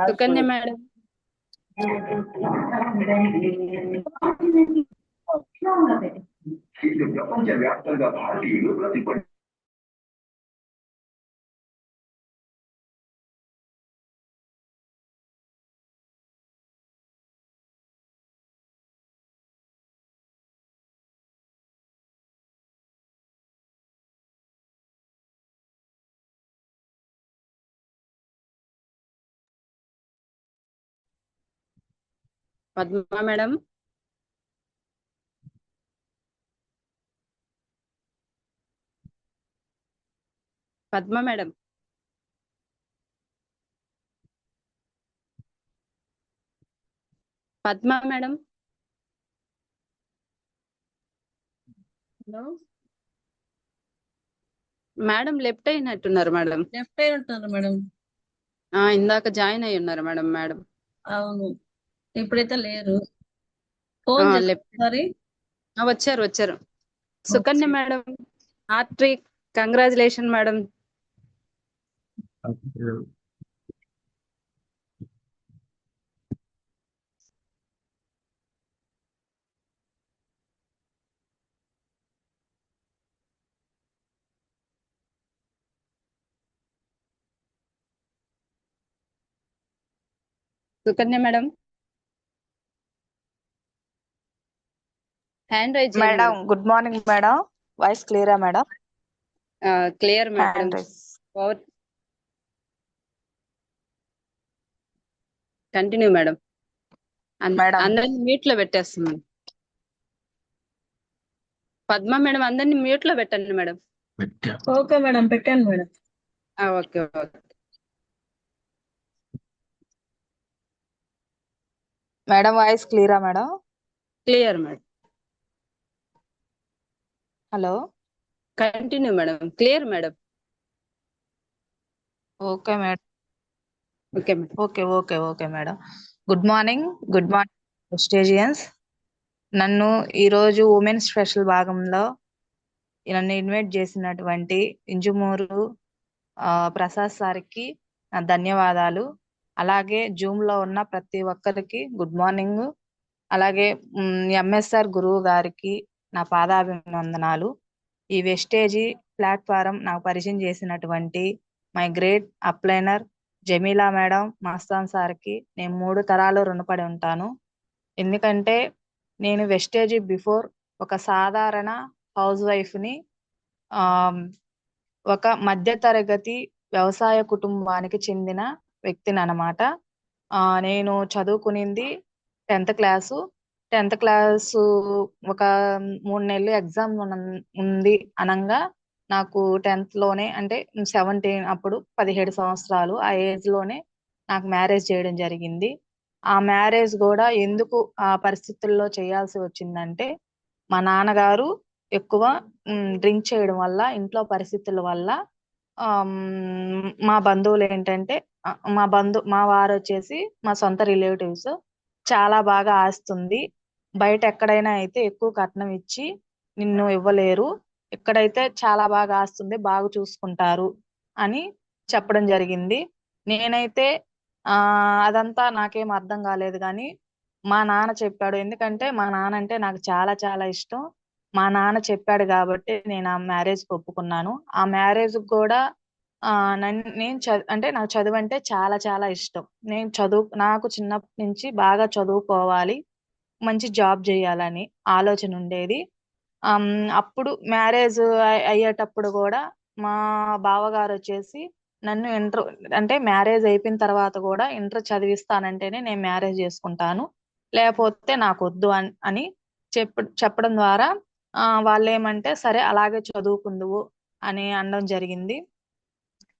Sukanya madam. ఇది ప్రపంచవ్యాప్తంగా భారతీయులు ప్రతిపడి Padma madam. Padma madam. Padma madam. Hello madam left అయినట్టున్నారు మేడం. లెఫ్ట్ అయి ఉంటారు మేడం. ఇందాక జాయిన్ అయి ఉన్నారు మేడం. మేడం అవును, ఇప్పుడైతే లేరు. ఫోన్ చేస్తారు లెఫ్ట్ ఒకసారి. వచ్చారు వచ్చారు. సుకన్య మేడం, హార్ట్రిక్ congratulation madam. Sukanya madam, hand raise చేయండి madam. Good morning madam. Voice క్లియరా madam? Clear madam. Hand raise. Power continue madam. Madam. అందరిని మ్యూట్ లో పెట్టేస్తున్నాం. పద్మ మేడం అందరిని మ్యూట్ లో పెట్టండి మేడం. ఓకే మేడం, పెట్టాను madam. Okay okay. Madam voice క్లియరా madam? Clear madam. Hello continue madam. Clear madam. Okay madam. Okay madam. Okay okay okay madam. Good morning. Good morning వెస్టేజియన్స్. నన్ను ఈరోజు women's special భాగంలో నన్ను invite చేసినటువంటి ఇంజుమూరు ప్రసాద్ సార్కి నా ధన్యవాదాలు. అలాగే జూమ్ లో ఉన్న ప్రతి ఒక్కరికి గుడ్ మార్నింగ్. అలాగే ఎంఎస్ఆర్ గురువు గారికి నా పాదాభివందనాలు. ఈ వెస్టేజీ ప్లాట్ఫారం నాకు పరిచయం చేసినటువంటి my great upliner Jameela madam, Mastan సార్కి నేను 3 తరాలు రుణపడి ఉంటాను. ఎందుకంటే నేను వెస్టేజీ బిఫోర్ ఒక సాధారణ హౌస్ వైఫ్ని, ఒక మధ్యతరగతి వ్యవసాయ కుటుంబానికి చెందిన వ్యక్తిని అన్నమాట. నేను చదువుకునింది 10th క్లాసు. 10th క్లాసు ఒక 3 నెలలు ఎగ్జామ్ ఉంది అనంగా నాకు 10th లోనే, అంటే 17, అప్పుడు 17 సంవత్సరాలు ఆ ఏజ్ లోనే నాకు మ్యారేజ్ చేయడం జరిగింది. ఆ మ్యారేజ్ కూడా ఎందుకు ఆ పరిస్థితుల్లో చేయాల్సి వచ్చిందంటే, మా నాన్నగారు ఎక్కువ డ్రింక్ చేయడం వల్ల, ఇంట్లో పరిస్థితుల వల్ల మా బంధువులు ఏంటంటే, మా వారు వచ్చేసి మా సొంత రిలేటివ్స్, చాలా బాగా ఆస్తుంది, బయట ఎక్కడైనా అయితే ఎక్కువ కట్నం ఇచ్చి నిన్ను ఇవ్వలేరు, ఎక్కడైతే చాలా బాగా ఆస్తుంది, బాగా చూసుకుంటారు అని చెప్పడం జరిగింది. నేనైతే అదంతా నాకేం అర్థం కాలేదు, కానీ మా నాన్న చెప్పాడు. ఎందుకంటే మా నాన్న అంటే నాకు చాలా చాలా ఇష్టం. మా నాన్న చెప్పాడు కాబట్టి నేను ఆ మ్యారేజ్ ఒప్పుకున్నాను. ఆ మ్యారేజ్ కూడా నేను అంటే నాకు చదువు అంటే చాలా చాలా ఇష్టం. నాకు చిన్నప్పటి నుంచి బాగా చదువుకోవాలి, మంచి జాబ్ చేయాలని ఆలోచన ఉండేది. అప్పుడు మ్యారేజ్ అయ్యేటప్పుడు కూడా మా బావగారు వచ్చేసి నన్ను ఇంటర్, అంటే మ్యారేజ్ అయిపోయిన తర్వాత కూడా ఇంటర్ చదివిస్తానంటేనే నేను మ్యారేజ్ చేసుకుంటాను, లేకపోతే నాకు వద్దు అని చెప్పడం ద్వారా వాళ్ళు ఏమంటే సరే అలాగే చదువుకుందువు అని అనడం జరిగింది.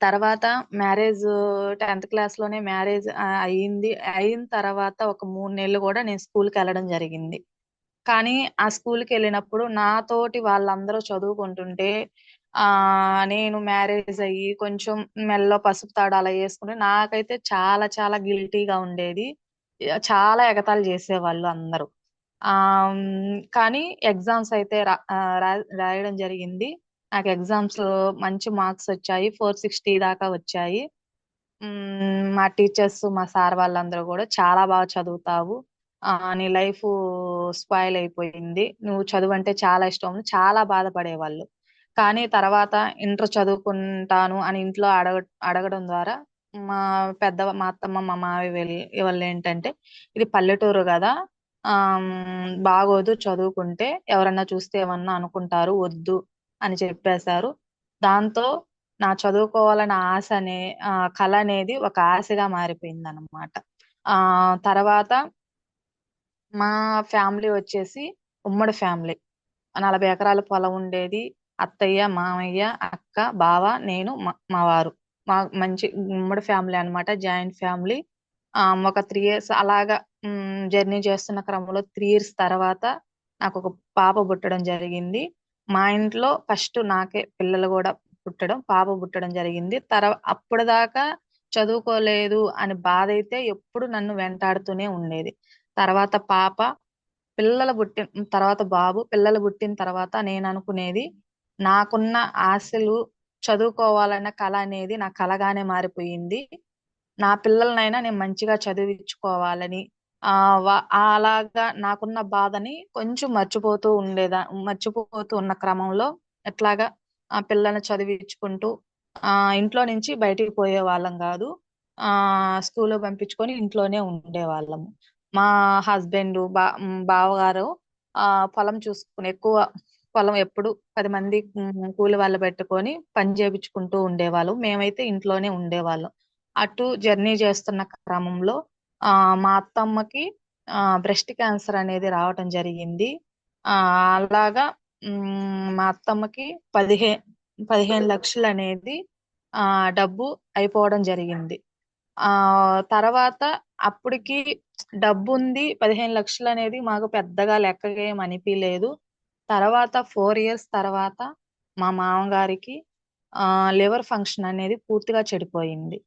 తర్వాత మ్యారేజ్ 10th క్లాస్ లోనే మ్యారేజ్ అయింది. అయిన తర్వాత ఒక 3 నెలలు కూడా నేను స్కూల్కి వెళ్ళడం జరిగింది. కానీ ఆ స్కూల్కి వెళ్ళినప్పుడు నాతోటి వాళ్ళందరూ చదువుకుంటుంటే నేను మ్యారేజ్ అయ్యి కొంచెం మెల్లో పసుపు తాడు అలా వేసుకుని నాకైతే చాలా చాలా గిల్టీగా ఉండేది. చాలా ఎగతాళి చేసేవాళ్ళు అందరూ. కానీ ఎగ్జామ్స్ అయితే రాయడం జరిగింది. నాకు ఎగ్జామ్స్ మంచి మార్క్స్ వచ్చాయి, 460 దాకా వచ్చాయి. మా టీచర్స్ మా సార్ వాళ్ళందరూ కూడా చాలా బాగా చదువుతావు, నీ లైఫ్ స్పాయిల్ అయిపోయింది, నువ్వు చదువు అంటే చాలా ఇష్టం, చాలా బాధపడేవాళ్ళు. కానీ తర్వాత ఇంటర్ చదువుకుంటాను అని ఇంట్లో అడగడం ద్వారా మా అత్తమ్మ మా మావయ్య వాళ్ళు ఏంటంటే, ఇది పల్లెటూరు కదా, బాగోదు చదువుకుంటే, ఎవరన్నా చూస్తే ఏమన్నా అనుకుంటారు, వద్దు అని చెప్పేశారు. దాంతో నా చదువుకోవాలన్న కళ అనేది ఒక ఆశగా మారిపోయింది అనమాట. తర్వాత మా ఫ్యామిలీ వచ్చేసి ఉమ్మడి ఫ్యామిలీ. 40 ఎకరాల పొలం ఉండేది. అత్తయ్య, మామయ్య, అక్క, బావ, నేను, మా వారు. మా మంచి ఉమ్మడి ఫ్యామిలీ అన్నమాట, జాయింట్ ఫ్యామిలీ. ఒక 3 ఇయర్స్ అలాగా జర్నీ చేస్తున్న క్రమంలో 3 ఇయర్స్ తర్వాత నాకు ఒక పాప పుట్టడం జరిగింది. మా ఇంట్లో ఫస్ట్ నాకే పిల్లలు కూడా పాప పుట్టడం జరిగింది. అప్పటిదాకా చదువుకోలేదు అని బాధ అయితే ఎప్పుడు నన్ను వెంటాడుతూనే ఉండేది. తర్వాత పాప, పిల్లలు పుట్టిన తర్వాత నేను అనుకునేది, నాకున్న ఆశలు, చదువుకోవాలన్న కళ అనేది నా కలగానే మారిపోయింది. నా పిల్లలనైనా నేను మంచిగా చదివించుకోవాలని, అలాగా నాకున్న బాధని కొంచెం మర్చిపోతూ ఉన్న క్రమంలో ఎట్లాగా ఆ పిల్లల్ని చదివించుకుంటూ ఇంట్లో నుంచి బయటికి పోయే వాళ్ళం కాదు. స్కూల్ పంపించుకొని ఇంట్లోనే ఉండేవాళ్ళము. మా హస్బెండ్, బావగారు పొలం చూసుకుని, ఎక్కువ పొలం ఎప్పుడు 10 మంది కూలి వాళ్ళు పెట్టుకొని పని చేపించుకుంటూ ఉండేవాళ్ళు. మేమైతే ఇంట్లోనే ఉండేవాళ్ళం. అటు జర్నీ చేస్తున్న క్రమంలో మా అత్తమ్మకి బ్రెస్ట్ క్యాన్సర్ అనేది రావటం జరిగింది. అలాగా మా అత్తమ్మకి 15 లక్షలు అనేది డబ్బు అయిపోవడం జరిగింది. తర్వాత అప్పటికి డబ్బు ఉంది, 15 లక్షలు అనేది మాకు పెద్దగా లెక్కగా ఏం అనిపించలేదు. తర్వాత 4 ఇయర్స్ తర్వాత మా మామగారికి లివర్ ఫంక్షన్ అనేది పూర్తిగా చెడిపోయింది.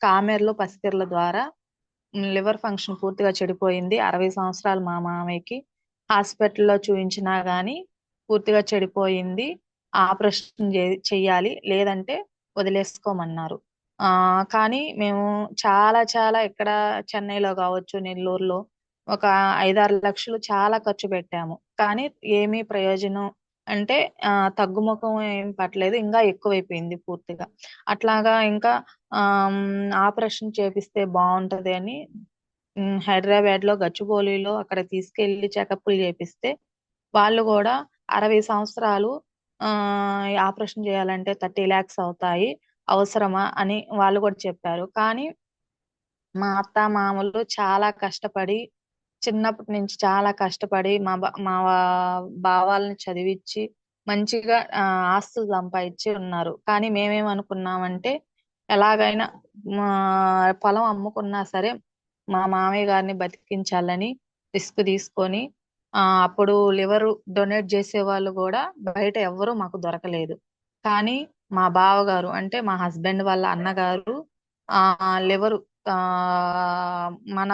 కామెర్లు, పసిపిర్ల ద్వారా లివర్ ఫంక్షన్ పూర్తిగా చెడిపోయింది. 60 సంవత్సరాలు మా మామయ్యకి. హాస్పిటల్లో చూపించినా గానీ పూర్తిగా చెడిపోయింది. ఆపరేషన్ చెయ్యాలి, లేదంటే వదిలేసుకోమన్నారు. కానీ మేము చాలా చాలా ఇక్కడ చెన్నైలో కావచ్చు, నెల్లూరులో ఒక 5-6 లక్షలు చాలా ఖర్చు పెట్టాము. కానీ ఏమీ ప్రయోజనం అంటే తగ్గుముఖం ఏం పట్టలేదు, ఇంకా ఎక్కువైపోయింది పూర్తిగా. అట్లాగా ఇంకా ఆపరేషన్ చేపిస్తే బాగుంటది అని హైదరాబాద్ లో, గచ్చిబౌలిలో అక్కడ తీసుకెళ్లి చెకప్లు చేపిస్తే వాళ్ళు కూడా 60 సంవత్సరాలు ఆపరేషన్ చేయాలంటే 30 lakhs అవుతాయి, అవసరమా అని వాళ్ళు కూడా చెప్పారు. కానీ మా అత్త మామలు చాలా కష్టపడి, చిన్నప్పటి నుంచి చాలా కష్టపడి మా బావాలని చదివించి మంచిగా ఆస్తులు సంపాదించి ఉన్నారు. కానీ మేమేమనుకున్నామంటే, ఎలాగైనా పొలం అమ్ముకున్నా సరే మా మామయ్య గారిని బతికించాలని రిస్క్ తీసుకొని, అప్పుడు లివర్ డొనేట్ చేసే వాళ్ళు కూడా బయట ఎవ్వరూ మాకు దొరకలేదు. కానీ మా బావగారు అంటే మా హస్బెండ్ వాళ్ళ అన్నగారు లివరు మన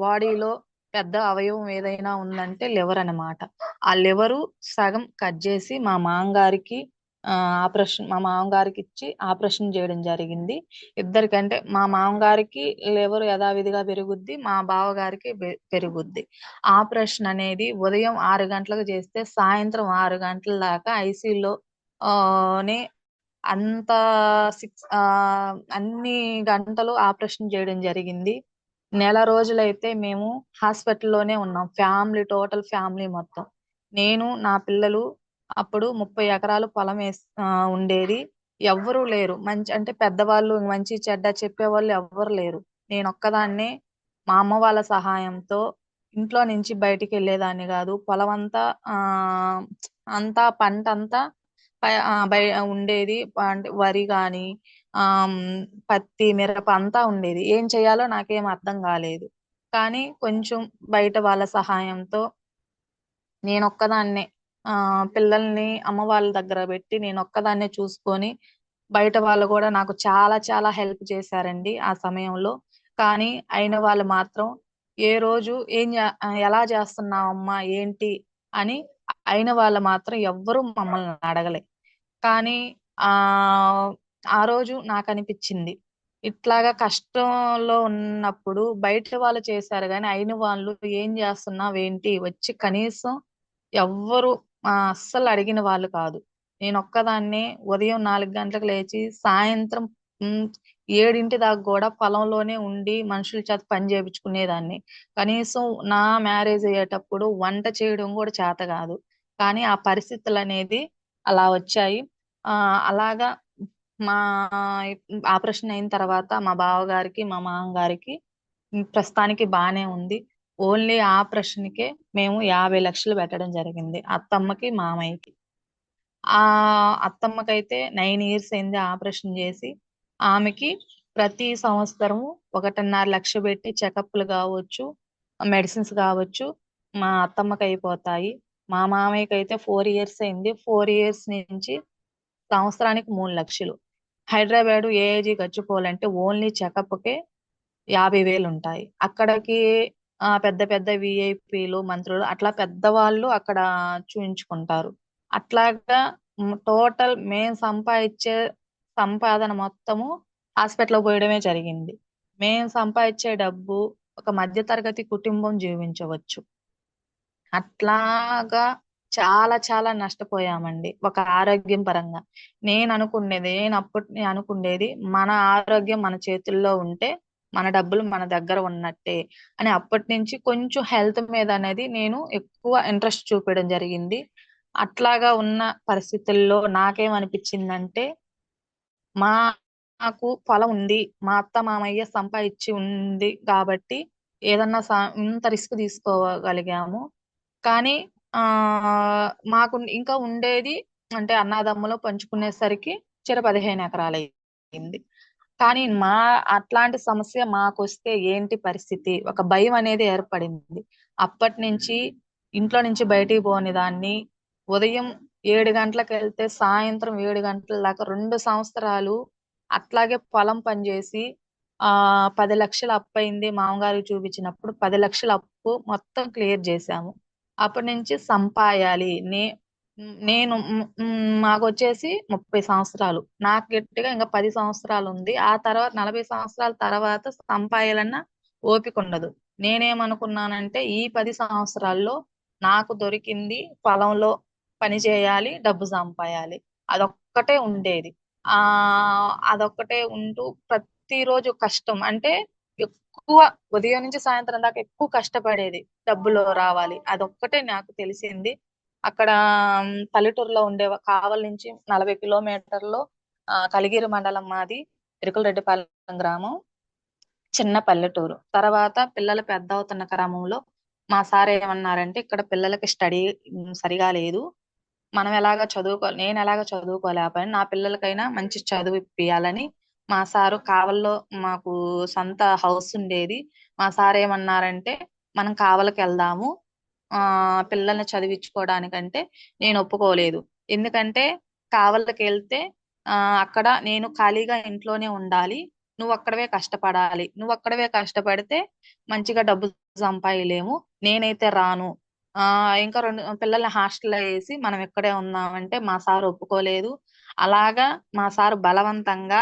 బాడీలో పెద్ద అవయవం ఏదైనా ఉందంటే లివర్ అన్నమాట. ఆ లివరు సగం కట్ చేసి మా మామగారికి ఇచ్చి ఆపరేషన్ చేయడం జరిగింది. ఇద్దరికంటే మా మామగారికి లివర్ యథావిధిగా పెరుగుద్ది, మా బావగారికి పెరుగుద్ది. ఆపరేషన్ అనేది ఉదయం 6 గంటలకు చేస్తే సాయంత్రం 6 గంటల దాకా ఐసీయూలో నే అంత అన్ని గంటలు ఆపరేషన్ చేయడం జరిగింది. నెల రోజులైతే మేము హాస్పిటల్లోనే ఉన్నాం, టోటల్ ఫ్యామిలీ మొత్తం. నేను, నా పిల్లలు. అప్పుడు 30 ఎకరాలు పొలం ఉండేది. ఎవ్వరూ లేరు, అంటే పెద్దవాళ్ళు, మంచి చెడ్డ చెప్పేవాళ్ళు ఎవ్వరు లేరు. నేను ఒక్కదాన్నే మా అమ్మ వాళ్ళ సహాయంతో ఇంట్లో నుంచి బయటికి వెళ్ళేదాన్ని కాదు. పొలం అంతా పంట అంతా ఉండేది. అంటే వరి గాని, పత్తి, మిరప అంతా ఉండేది. ఏం చేయాలో నాకేం అర్థం కాలేదు. కానీ కొంచెం బయట వాళ్ళ సహాయంతో నేను ఒక్కదాన్నే పిల్లల్ని అమ్మ వాళ్ళ దగ్గర పెట్టి నేను ఒక్కదాన్నే చూసుకొని, బయట వాళ్ళు కూడా నాకు చాలా చాలా హెల్ప్ చేశారండి ఆ సమయంలో. కానీ అయిన వాళ్ళు మాత్రం ఏ రోజు ఎలా చేస్తున్నావమ్మా ఏంటి అని అయిన వాళ్ళు మాత్రం ఎవ్వరూ మమ్మల్ని అడగలే. కానీ ఆ ఆ రోజు నాకు అనిపించింది, ఇట్లాగా కష్టంలో ఉన్నప్పుడు బయట వాళ్ళు చేశారు కానీ అయిన వాళ్ళు ఏం చేస్తున్నావు ఏంటి వచ్చి కనీసం ఎవ్వరు అస్సలు అడిగిన వాళ్ళు కాదు. నేను ఒక్కదాన్నే ఉదయం 4 గంటలకు లేచి సాయంత్రం 7 దాకా కూడా పొలంలోనే ఉండి మనుషుల చేత పని చేపించుకునేదాన్ని. కనీసం నా మ్యారేజ్ అయ్యేటప్పుడు వంట చేయడం కూడా చేత కాదు. కానీ ఆ పరిస్థితులు అనేది అలా వచ్చాయి. అలాగా మా ఆపరేషన్ అయిన తర్వాత మా బావగారికి మా మామగారికి ప్రస్తుతానికి బానే ఉంది. ఓన్లీ ఆపరేషన్‌కే మేము 50 లక్షలు పెట్టడం జరిగింది. అత్తమ్మకి, మామయ్యకి. అత్తమ్మకైతే 9 ఇయర్స్ అయింది ఆపరేషన్ చేసి. ఆమెకి ప్రతి సంవత్సరం 1.5 లక్ష పెట్టి చెకప్‌లు కావచ్చు, మెడిసిన్స్ కావచ్చు, మా అత్తమ్మకి అయిపోతాయి. మా మామయ్యకైతే 4 ఇయర్స్ అయింది. 4 ఇయర్స్ నుంచి సంవత్సరానికి 3 లక్షలు. హైదరాబాద్ ఏఐజీ గచ్చిబౌలి ఓన్లీ చెకప్‌కే 50,000 ఉంటాయి. అక్కడికి పెద్ద పెద్ద విఐపీలు, మంత్రులు అట్లా పెద్దవాళ్ళు అక్కడ చూయించుకుంటారు. అట్లాగా టోటల్ మేము సంపాదించే సంపాదన మొత్తము హాస్పిటల్ పోయడమే జరిగింది. మేము సంపాదించే డబ్బు ఒక మధ్య తరగతి కుటుంబం జీవించవచ్చు. అట్లాగా చాలా చాలా నష్టపోయామండి ఒక ఆరోగ్యం పరంగా. నేను అప్పటి అనుకునేది మన ఆరోగ్యం మన చేతుల్లో ఉంటే మన డబ్బులు మన దగ్గర ఉన్నట్టే అని. అప్పటి నుంచి కొంచెం హెల్త్ మీద అనేది నేను ఎక్కువ ఇంట్రెస్ట్ చూపడం జరిగింది. అట్లాగా ఉన్న పరిస్థితుల్లో నాకేమనిపించిందంటే, మాకు పొలం ఉంది, మా అత్త మామయ్య సంపాదించి ఉంది కాబట్టి ఏదన్నా ఇంత రిస్క్ తీసుకోగలిగాము. కానీ మాకు ఇంకా ఉండేది అంటే అన్నదమ్ములు పంచుకునేసరికి 15 ఎకరాలు అయింది. కానీ అట్లాంటి సమస్య మాకొస్తే ఏంటి పరిస్థితి, ఒక భయం అనేది ఏర్పడింది. అప్పటి నుంచి ఇంట్లో నుంచి బయటికి పోని దాన్ని. ఉదయం 7 గంటలకు వెళ్తే సాయంత్రం 7 గంటల దాకా 2 సంవత్సరాలు అట్లాగే పొలం పనిచేసి 10 లక్షలు అప్పు అయింది. మామగారికి చూపించినప్పుడు 10 లక్షల అప్పు మొత్తం క్లియర్ చేశాము. అప్పటి నుంచి సంపాయాలి. నేను మాకొచ్చేసి 30 సంవత్సరాలు. నాకు గట్టిగా ఇంకా 10 సంవత్సరాలు ఉంది. ఆ తర్వాత 40 సంవత్సరాల తర్వాత సంపాయాలన్న ఓపిక ఉండదు. నేనేమనుకున్నానంటే ఈ 10 సంవత్సరాల్లో నాకు దొరికింది పొలంలో పని చేయాలి, డబ్బు సంపాయాలి. అదొక్కటే ఉండేది. అదొక్కటే ఉంటూ ప్రతిరోజు కష్టం అంటే ఎక్కువ ఉదయం నుంచి సాయంత్రం దాకా ఎక్కువ కష్టపడేది డబ్బులు రావాలి. అదొక్కటే నాకు తెలిసింది. అక్కడ పల్లెటూరులో కావలి నుంచి 40 కిలోమీటర్లో కలిగిరి మండలం మాది. ఇరుకులరెడ్డిపాలెం గ్రామం. చిన్న పల్లెటూరు. తర్వాత పిల్లలు పెద్ద అవుతున్న క్రమంలో మా సార్ ఏమన్నారంటే, ఇక్కడ పిల్లలకి స్టడీ సరిగా లేదు, నేను ఎలాగ చదువుకోలేకపోయాను, నా పిల్లలకైనా మంచి చదువు ఇప్పియాలని మా సారు కావల్లో మాకు సొంత హౌస్ ఉండేది. మా సార్ ఏమన్నారంటే, మనం కావలికి వెళ్దాము పిల్లల్ని చదివించుకోవడానికంటే నేను ఒప్పుకోలేదు. ఎందుకంటే కావలికి వెళ్తే అక్కడ నేను ఖాళీగా ఇంట్లోనే ఉండాలి, నువ్వు అక్కడవే కష్టపడితే మంచిగా డబ్బు సంపాదలేము, నేనైతే రాను. ఇంకా 2 పిల్లల్ని హాస్టల్లో వేసి మనం ఇక్కడే ఉందామంటే మా సార్ ఒప్పుకోలేదు. అలాగా మా సార్ బలవంతంగా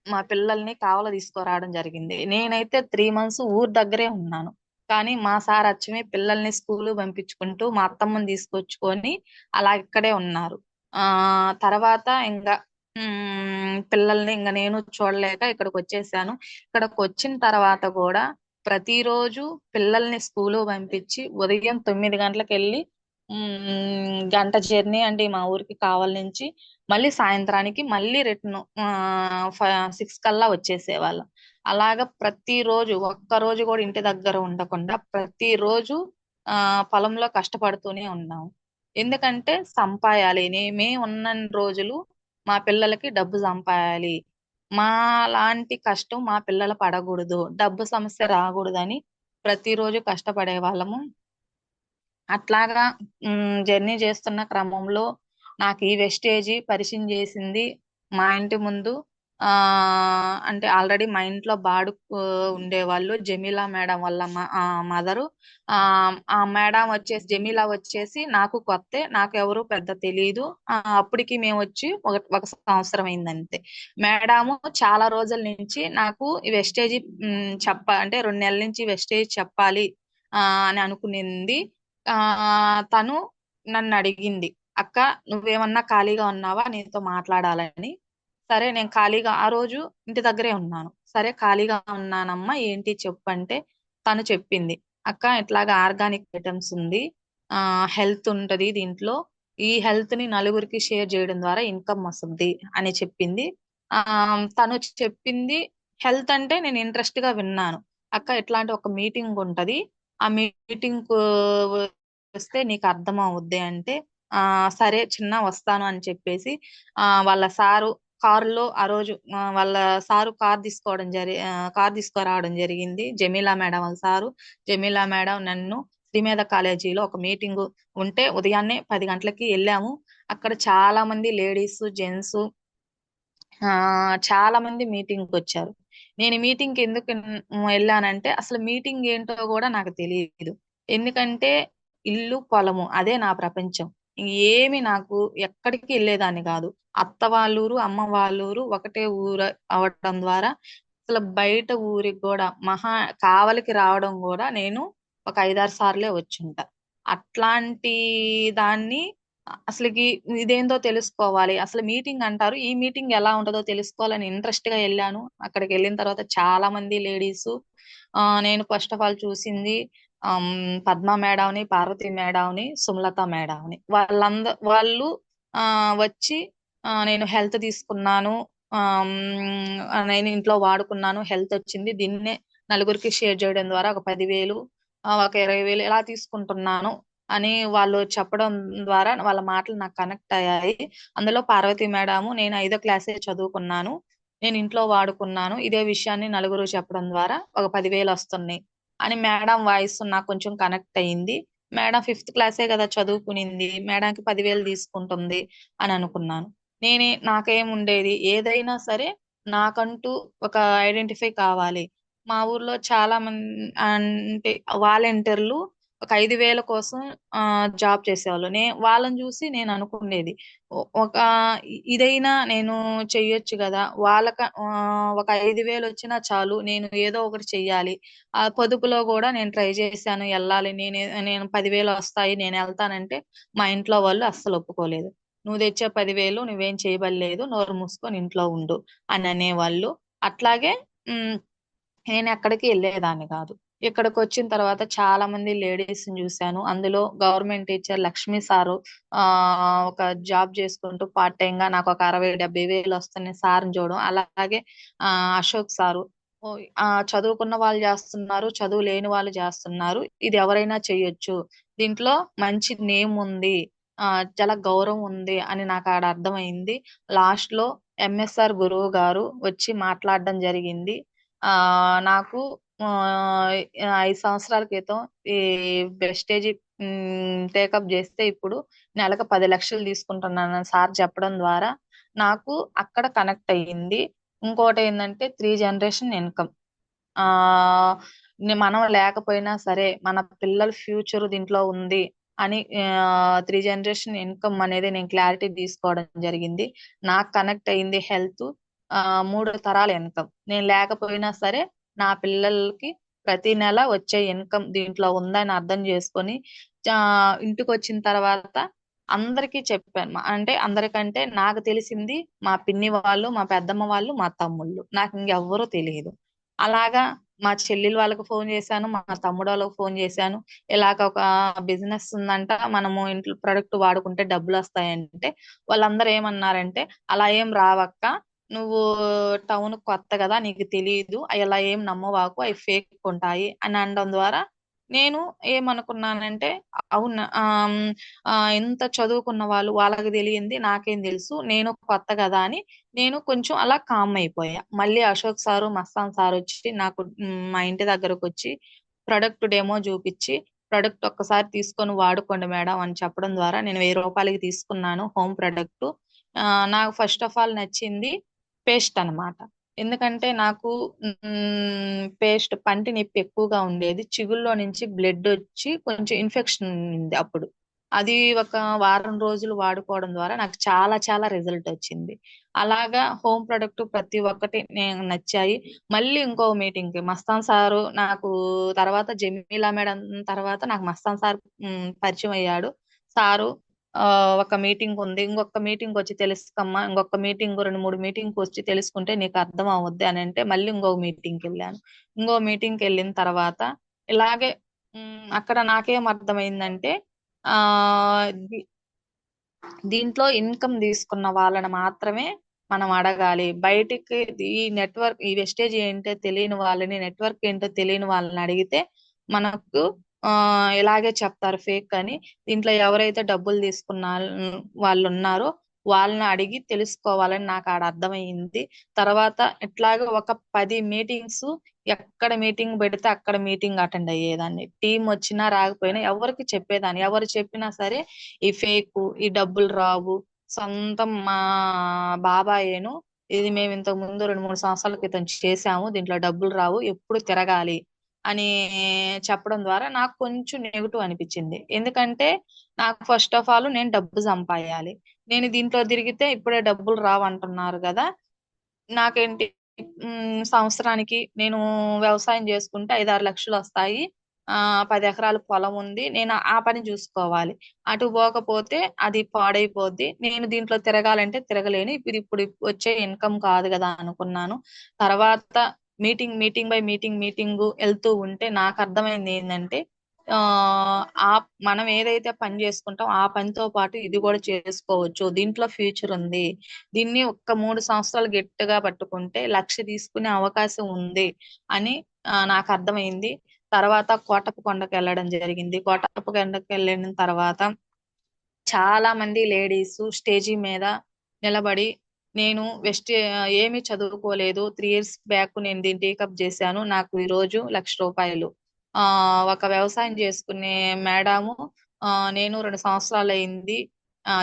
మా పిల్లల్ని కావలి తీసుకురావడం జరిగింది. నేనైతే 3 months ఊరు దగ్గరే ఉన్నాను. కానీ మా సార్ అచ్చమే పిల్లల్ని స్కూల్ పంపించుకుంటూ మా అత్తమ్మని తీసుకొచ్చుకొని అలా ఇక్కడే ఉన్నారు. తర్వాత ఇంకా పిల్లల్ని ఇంకా నేను చూడలేక ఇక్కడికి వచ్చేసాను. ఇక్కడికి వచ్చిన తర్వాత కూడా ప్రతిరోజు పిల్లల్ని స్కూల్ పంపించి ఉదయం 9 గంటలకు వెళ్ళి గంట జర్నీ అండి మా ఊరికి కావలి నుంచి. మళ్ళీ సాయంత్రానికి మళ్ళీ రిటర్న్ 6 కల్లా వచ్చేసేవాళ్ళం. అలాగా ప్రతిరోజు ఒక్కరోజు కూడా ఇంటి దగ్గర ఉండకుండా ప్రతిరోజు పొలంలో కష్టపడుతూనే ఉన్నాము. ఎందుకంటే సంపాయాలి, మేము ఉన్న రోజులు మా పిల్లలకి డబ్బు సంపాయాలి, మా లాంటి కష్టం మా పిల్లలు పడకూడదు, డబ్బు సమస్య రాకూడదని ప్రతిరోజు కష్టపడే వాళ్ళము. అట్లాగా జర్నీ చేస్తున్న క్రమంలో నాకు ఈ వెస్టేజీ పరిచయం చేసింది మా ఇంటి ముందు ఆ అంటే ఆల్రెడీ మా ఇంట్లో బాడు ఉండేవాళ్ళు. జమీలా మేడం వాళ్ళ మదరు. ఆ ఆ మేడం వచ్చేసి జమీలా వచ్చేసి నాకు కొత్తే, నాకు ఎవరు పెద్ద తెలియదు. అప్పటికి మేము వచ్చి ఒక సంవత్సరం అయింది అంతే. మేడము చాలా రోజుల నుంచి నాకు ఈ వెస్టేజ్ అంటే 2 నెలల నుంచి వెస్టేజ్ చెప్పాలి అని అనుకునింది. ఆ తను నన్ను అడిగింది, అక్క నువ్వేమన్నా ఖాళీగా ఉన్నావా, నీతో మాట్లాడాలని. సరే నేను ఖాళీగా ఆ రోజు ఇంటి దగ్గరే ఉన్నాను. సరే ఖాళీగా ఉన్నానమ్మా, ఏంటి చెప్పు అంటే తను చెప్పింది, అక్క ఇట్లాగా ఆర్గానిక్ ఐటమ్స్ ఉంది, హెల్త్ ఉంటది దీంట్లో, ఈ హెల్త్ ని నలుగురికి షేర్ చేయడం ద్వారా ఇన్కమ్ వస్తుంది అని చెప్పింది. ఆ తను చెప్పింది హెల్త్ అంటే నేను ఇంట్రెస్ట్ గా విన్నాను. అక్క ఇట్లాంటి ఒక మీటింగ్ ఉంటది, ఆ మీటింగ్ వస్తే నీకు అర్థం అవుద్ది అంటే సరే చిన్న వస్తాను అని చెప్పేసి వాళ్ళ సారు కారులో ఆ రోజు వాళ్ళ సారు కార్ తీసుకురావడం జరిగింది. జమీలా మేడం వాళ్ళ సారు, జమీలా మేడం నన్ను శ్రీమేధ కాలేజీలో ఒక మీటింగ్ ఉంటే ఉదయాన్నే 10 గంటలకి వెళ్ళాము. అక్కడ చాలా మంది లేడీస్ జెంట్స్ చాలా మంది మీటింగ్ కి వచ్చారు. నేను మీటింగ్ కి ఎందుకు వెళ్ళానంటే అసలు మీటింగ్ ఏంటో కూడా నాకు తెలియదు. ఎందుకంటే ఇల్లు పొలము అదే నా ప్రపంచం. ఏమి నాకు ఎక్కడికి వెళ్ళేదాన్ని కాదు. అత్త వాళ్ళూరు అమ్మ వాళ్ళూరు ఒకటే ఊరు అవడం ద్వారా అసలు బయట ఊరికి కూడా కావలికి రావడం కూడా నేను ఒక 5-6 సార్లే వచ్చుంటా. అట్లాంటి దాన్ని అసలుకి ఇదేందో తెలుసుకోవాలి, అసలు మీటింగ్ అంటారు, ఈ మీటింగ్ ఎలా ఉంటుందో తెలుసుకోవాలని ఇంట్రెస్ట్ గా వెళ్ళాను. అక్కడికి వెళ్ళిన తర్వాత చాలా మంది లేడీస్, నేను ఫస్ట్ ఆఫ్ ఆల్ చూసింది పద్మ మేడంని, పార్వతి మేడంని, సుమలత మేడంని. వాళ్ళు వచ్చి నేను హెల్త్ తీసుకున్నాను, నేను ఇంట్లో వాడుకున్నాను, హెల్త్ వచ్చింది, దీన్నే నలుగురికి షేర్ చేయడం ద్వారా ఒక 10,000 ఒక 20,000 ఇలా తీసుకుంటున్నాను అని వాళ్ళు చెప్పడం ద్వారా వాళ్ళ మాటలు నాకు కనెక్ట్ అయ్యాయి. అందులో పార్వతి మేడము, నేను 5వ క్లాసే చదువుకున్నాను, నేను ఇంట్లో వాడుకున్నాను, ఇదే విషయాన్ని నలుగురు చెప్పడం ద్వారా ఒక 10,000 వస్తున్నాయి అని మేడం వాయిస్ నాకు కొంచెం కనెక్ట్ అయ్యింది. మేడం 5th క్లాసే కదా చదువుకునింది, మేడంకి 10,000 తీసుకుంటుంది అని అనుకున్నాను. నాకేముండేది, ఏదైనా సరే నాకంటూ ఒక ఐడెంటిఫై కావాలి. మా ఊర్లో చాలా మంది అంటే వాలంటీర్లు ఒక 5,000 కోసం జాబ్ చేసేవాళ్ళు. వాళ్ళని చూసి నేను అనుకునేది, ఒక ఇదైనా నేను చెయ్యొచ్చు కదా, ఒక 5,000 వచ్చినా చాలు, నేను ఏదో ఒకటి చెయ్యాలి. ఆ పొదుపులో కూడా నేను ట్రై చేశాను వెళ్ళాలి, నేను 10,000 వస్తాయి నేను వెళ్తానంటే మా ఇంట్లో వాళ్ళు అస్సలు ఒప్పుకోలేదు. నువ్వు తెచ్చే 10,000 నువ్వేం చేయబడలేదు, నోరు మూసుకొని ఇంట్లో ఉండు అని అనేవాళ్ళు. అట్లాగే నేను ఎక్కడికి వెళ్ళేదాన్ని కాదు. ఇక్కడికి వచ్చిన తర్వాత చాలా మంది లేడీస్ ని చూశాను. అందులో గవర్నమెంట్ టీచర్ లక్ష్మి సారు ఒక జాబ్ చేసుకుంటూ పార్ట్ టైం గా నాకు ఒక 60,000-70,000 వస్తున్న సార్ని చూడడం. అలాగే అశోక్ సారు చదువుకున్న వాళ్ళు చేస్తున్నారు, చదువు లేని వాళ్ళు చేస్తున్నారు, ఇది ఎవరైనా చెయ్యొచ్చు, దీంట్లో మంచి నేమ్ ఉంది, చాలా గౌరవం ఉంది అని నాకు ఆడ అర్థమైంది. లాస్ట్ లో ఎంఎస్ఆర్ గురువు గారు వచ్చి మాట్లాడడం జరిగింది. నాకు 5 సంవత్సరాల క్రితం ఈ వెస్టేజ్ టేకప్ చేస్తే ఇప్పుడు నెలకు 10 లక్షలు తీసుకుంటున్నానని సార్ చెప్పడం ద్వారా నాకు అక్కడ కనెక్ట్ అయ్యింది. ఇంకోటి ఏంటంటే 3 జనరేషన్ ఇన్కమ్. ఆ మనం లేకపోయినా సరే మన పిల్లల ఫ్యూచర్ దీంట్లో ఉంది అని 3 జనరేషన్ ఇన్కమ్ అనేది నేను క్లారిటీ తీసుకోవడం జరిగింది. నాకు కనెక్ట్ అయింది హెల్త్, 3 తరాల ఇన్కమ్. నేను లేకపోయినా సరే నా పిల్లలకి ప్రతి నెల వచ్చే ఇన్కమ్ దీంట్లో ఉందని అర్థం చేసుకొని ఇంటికి వచ్చిన తర్వాత అందరికీ చెప్పాను. అంటే అందరికంటే నాకు తెలిసింది మా పిన్ని వాళ్ళు, మా పెద్దమ్మ వాళ్ళు, మా తమ్ముళ్ళు, నాకు ఇంకెవ్వరూ తెలియదు. అలాగా మా చెల్లెలు వాళ్ళకి ఫోన్ చేశాను, మా తమ్ముడు వాళ్ళకి ఫోన్ చేశాను, ఇలాగ ఒక బిజినెస్ ఉందంట, మనము ఇంట్లో ప్రొడక్ట్ వాడుకుంటే డబ్బులు వస్తాయంటే వాళ్ళందరూ ఏమన్నారంటే అలా ఏం రావక్క, నువ్వు టౌన్ కొత్త కదా నీకు తెలియదు, అలా ఏం నమ్మవాకు, అవి ఫేక్ ఉంటాయి అని అనడం ద్వారా నేను ఏమనుకున్నానంటే అవునా, ఎంత చదువుకున్న వాళ్ళు వాళ్ళకి తెలియంది నాకేం తెలుసు, నేను కొత్త కదా అని నేను కొంచెం అలా కామ్ అయిపోయా. మళ్ళీ అశోక్ సారు మస్తాన్ సార్ వచ్చి నాకు మా ఇంటి దగ్గరకు వచ్చి ప్రొడక్ట్ డెమో చూపించి ప్రొడక్ట్ ఒక్కసారి తీసుకొని వాడుకోండి మేడం అని చెప్పడం ద్వారా నేను 1,000 రూపాయలకి తీసుకున్నాను హోమ్ ప్రొడక్ట్. నాకు ఫస్ట్ ఆఫ్ ఆల్ నచ్చింది పేస్ట్ అన్నమాట. ఎందుకంటే నాకు పేస్ట్ పంటి నొప్పి ఎక్కువగా ఉండేది. చిగుల్లో నుంచి బ్లడ్ వచ్చి కొంచెం ఇన్ఫెక్షన్ ఉంది అప్పుడు. అది ఒక వారం రోజులు వాడుకోవడం ద్వారా నాకు చాలా చాలా రిజల్ట్ వచ్చింది. అలాగా హోమ్ ప్రొడక్ట్ ప్రతి ఒక్కటి నేను నచ్చాయి. మళ్ళీ ఇంకో మీటింగ్ కి మస్తాన్ సారు నాకు తర్వాత జమీలా మేడం తర్వాత నాకు మస్తాన్ సార్ పరిచయం అయ్యాడు. సారు ఒక మీటింగ్ ఉంది, ఇంకొక మీటింగ్ వచ్చి తెలుసుకోమ్మా, ఇంకొక మీటింగ్ 2, 3 మీటింగ్ వచ్చి తెలుసుకుంటే నీకు అర్థం అవుద్ది అని అంటే మళ్ళీ ఇంకొక మీటింగ్ కి వెళ్ళాను. ఇంకో మీటింగ్ కి వెళ్ళిన తర్వాత ఇలాగే అక్కడ నాకేం అర్థమైందంటే ఆ ది- దీంట్లో ఇన్కమ్ తీసుకున్న వాళ్ళని మాత్రమే మనం అడగాలి. బయటికి ఈ నెట్వర్క్ ఈ వెస్టేజ్ ఏంటో తెలియని వాళ్ళని, నెట్వర్క్ ఏంటో తెలియని వాళ్ళని అడిగితే మనకు ఇలాగే చెప్తారు ఫేక్ అని. దీంట్లో ఎవరైతే డబ్బులు తీసుకున్న వాళ్ళు ఉన్నారో వాళ్ళని అడిగి తెలుసుకోవాలని నాకు ఆడ అర్థమయ్యింది. తర్వాత ఇట్లాగే ఒక 10 మీటింగ్స్ ఎక్కడ మీటింగ్ పెడితే అక్కడ మీటింగ్ అటెండ్ అయ్యేదాన్ని. టీం వచ్చినా రాకపోయినా ఎవరికి చెప్పేదాన్ని. ఎవరు చెప్పినా సరే ఈ ఫేక్, ఈ డబ్బులు రావు, సొంతం మా బాబాయేను, ఇది మేము ఇంతకు ముందు 2, 3 సంవత్సరాల క్రితం చేసాము, దీంట్లో డబ్బులు రావు, ఎప్పుడు తిరగాలి అని చెప్పడం ద్వారా నాకు కొంచెం నెగిటివ్ అనిపించింది. ఎందుకంటే నాకు ఫస్ట్ ఆఫ్ ఆల్ నేను డబ్బు సంపాయాలి. నేను దీంట్లో తిరిగితే ఇప్పుడే డబ్బులు రావు అంటున్నారు కదా. నాకేంటి సంవత్సరానికి నేను వ్యవసాయం చేసుకుంటే 5, 6 లక్షలు వస్తాయి. 10 ఎకరాల పొలం ఉంది. నేను ఆ పని చూసుకోవాలి. అటు పోకపోతే అది పాడైపోద్ది. నేను దీంట్లో తిరగాలంటే తిరగలేను. ఇప్పుడు వచ్చే ఇన్కమ్ కాదు కదా అనుకున్నాను. తర్వాత మీటింగ్ వెళ్తూ ఉంటే నాకు అర్థమైంది ఏంటంటే ఆ ఆ మనం ఏదైతే పని చేసుకుంటాం ఆ పనితో పాటు ఇది కూడా చేసుకోవచ్చు. దీంట్లో ఫ్యూచర్ ఉంది. దీన్ని ఒక్క 3 సంవత్సరాలు గట్టిగా పట్టుకుంటే 1,00,000 తీసుకునే అవకాశం ఉంది అని నాకు అర్థమైంది. తర్వాత కోటప్పకొండకు వెళ్ళడం జరిగింది. కోటప్పకొండకు వెళ్ళిన తర్వాత చాలా మంది లేడీస్ స్టేజీ మీద నిలబడి నేను ఏమీ చదువుకోలేదు, 3 ఇయర్స్ బ్యాక్ నేను దీన్ని టేకప్ చేశాను, నాకు ఈ రోజు 1,00,000 రూపాయలు. ఒక వ్యవసాయం చేసుకునే మేడము నేను 2 సంవత్సరాలు అయింది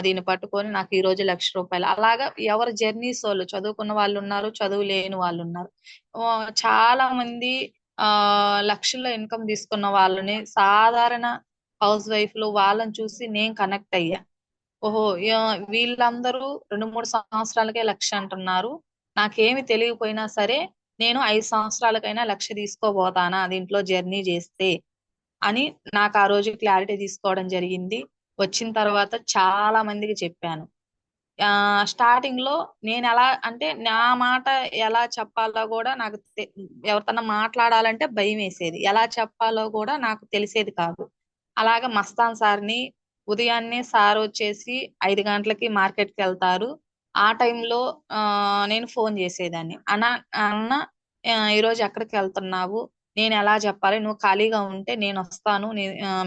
దీన్ని పట్టుకొని నాకు ఈ రోజు 1,00,000 రూపాయలు. అలాగా ఎవరి జర్నీస్ వాళ్ళు, చదువుకున్న వాళ్ళు ఉన్నారు, చదువు లేని వాళ్ళు ఉన్నారు. చాలా మంది లక్షల్లో ఇన్కమ్ తీసుకున్న వాళ్ళని, సాధారణ హౌస్ వైఫ్లు వాళ్ళని చూసి నేను కనెక్ట్ అయ్యా. ఓహో వీళ్ళందరూ 2, 3 సంవత్సరాలకే 1,00,000 అంటున్నారు. నాకేమి తెలియకపోయినా సరే నేను 5 సంవత్సరాలకైనా 1,00,000 తీసుకోబోతానా దీంట్లో జర్నీ చేస్తే అని నాకు ఆ రోజు క్లారిటీ తీసుకోవడం జరిగింది. వచ్చిన తర్వాత చాలా మందికి చెప్పాను. స్టార్టింగ్ లో నేను ఎలా అంటే నా మాట ఎలా చెప్పాలో కూడా నాకు ఎవరితోన్నా మాట్లాడాలంటే భయం వేసేది. ఎలా చెప్పాలో కూడా నాకు తెలిసేది కాదు. అలాగా మస్తాన్ సార్ని ఉదయాన్నే సార్ వచ్చేసి 5 గంటలకి మార్కెట్ కి వెళ్తారు. ఆ టైంలో నేను ఫోన్ చేసేదాన్ని. అన్న ఈ రోజు ఎక్కడికి వెళ్తున్నావు, నేను ఎలా చెప్పాలి, నువ్వు ఖాళీగా ఉంటే నేను వస్తాను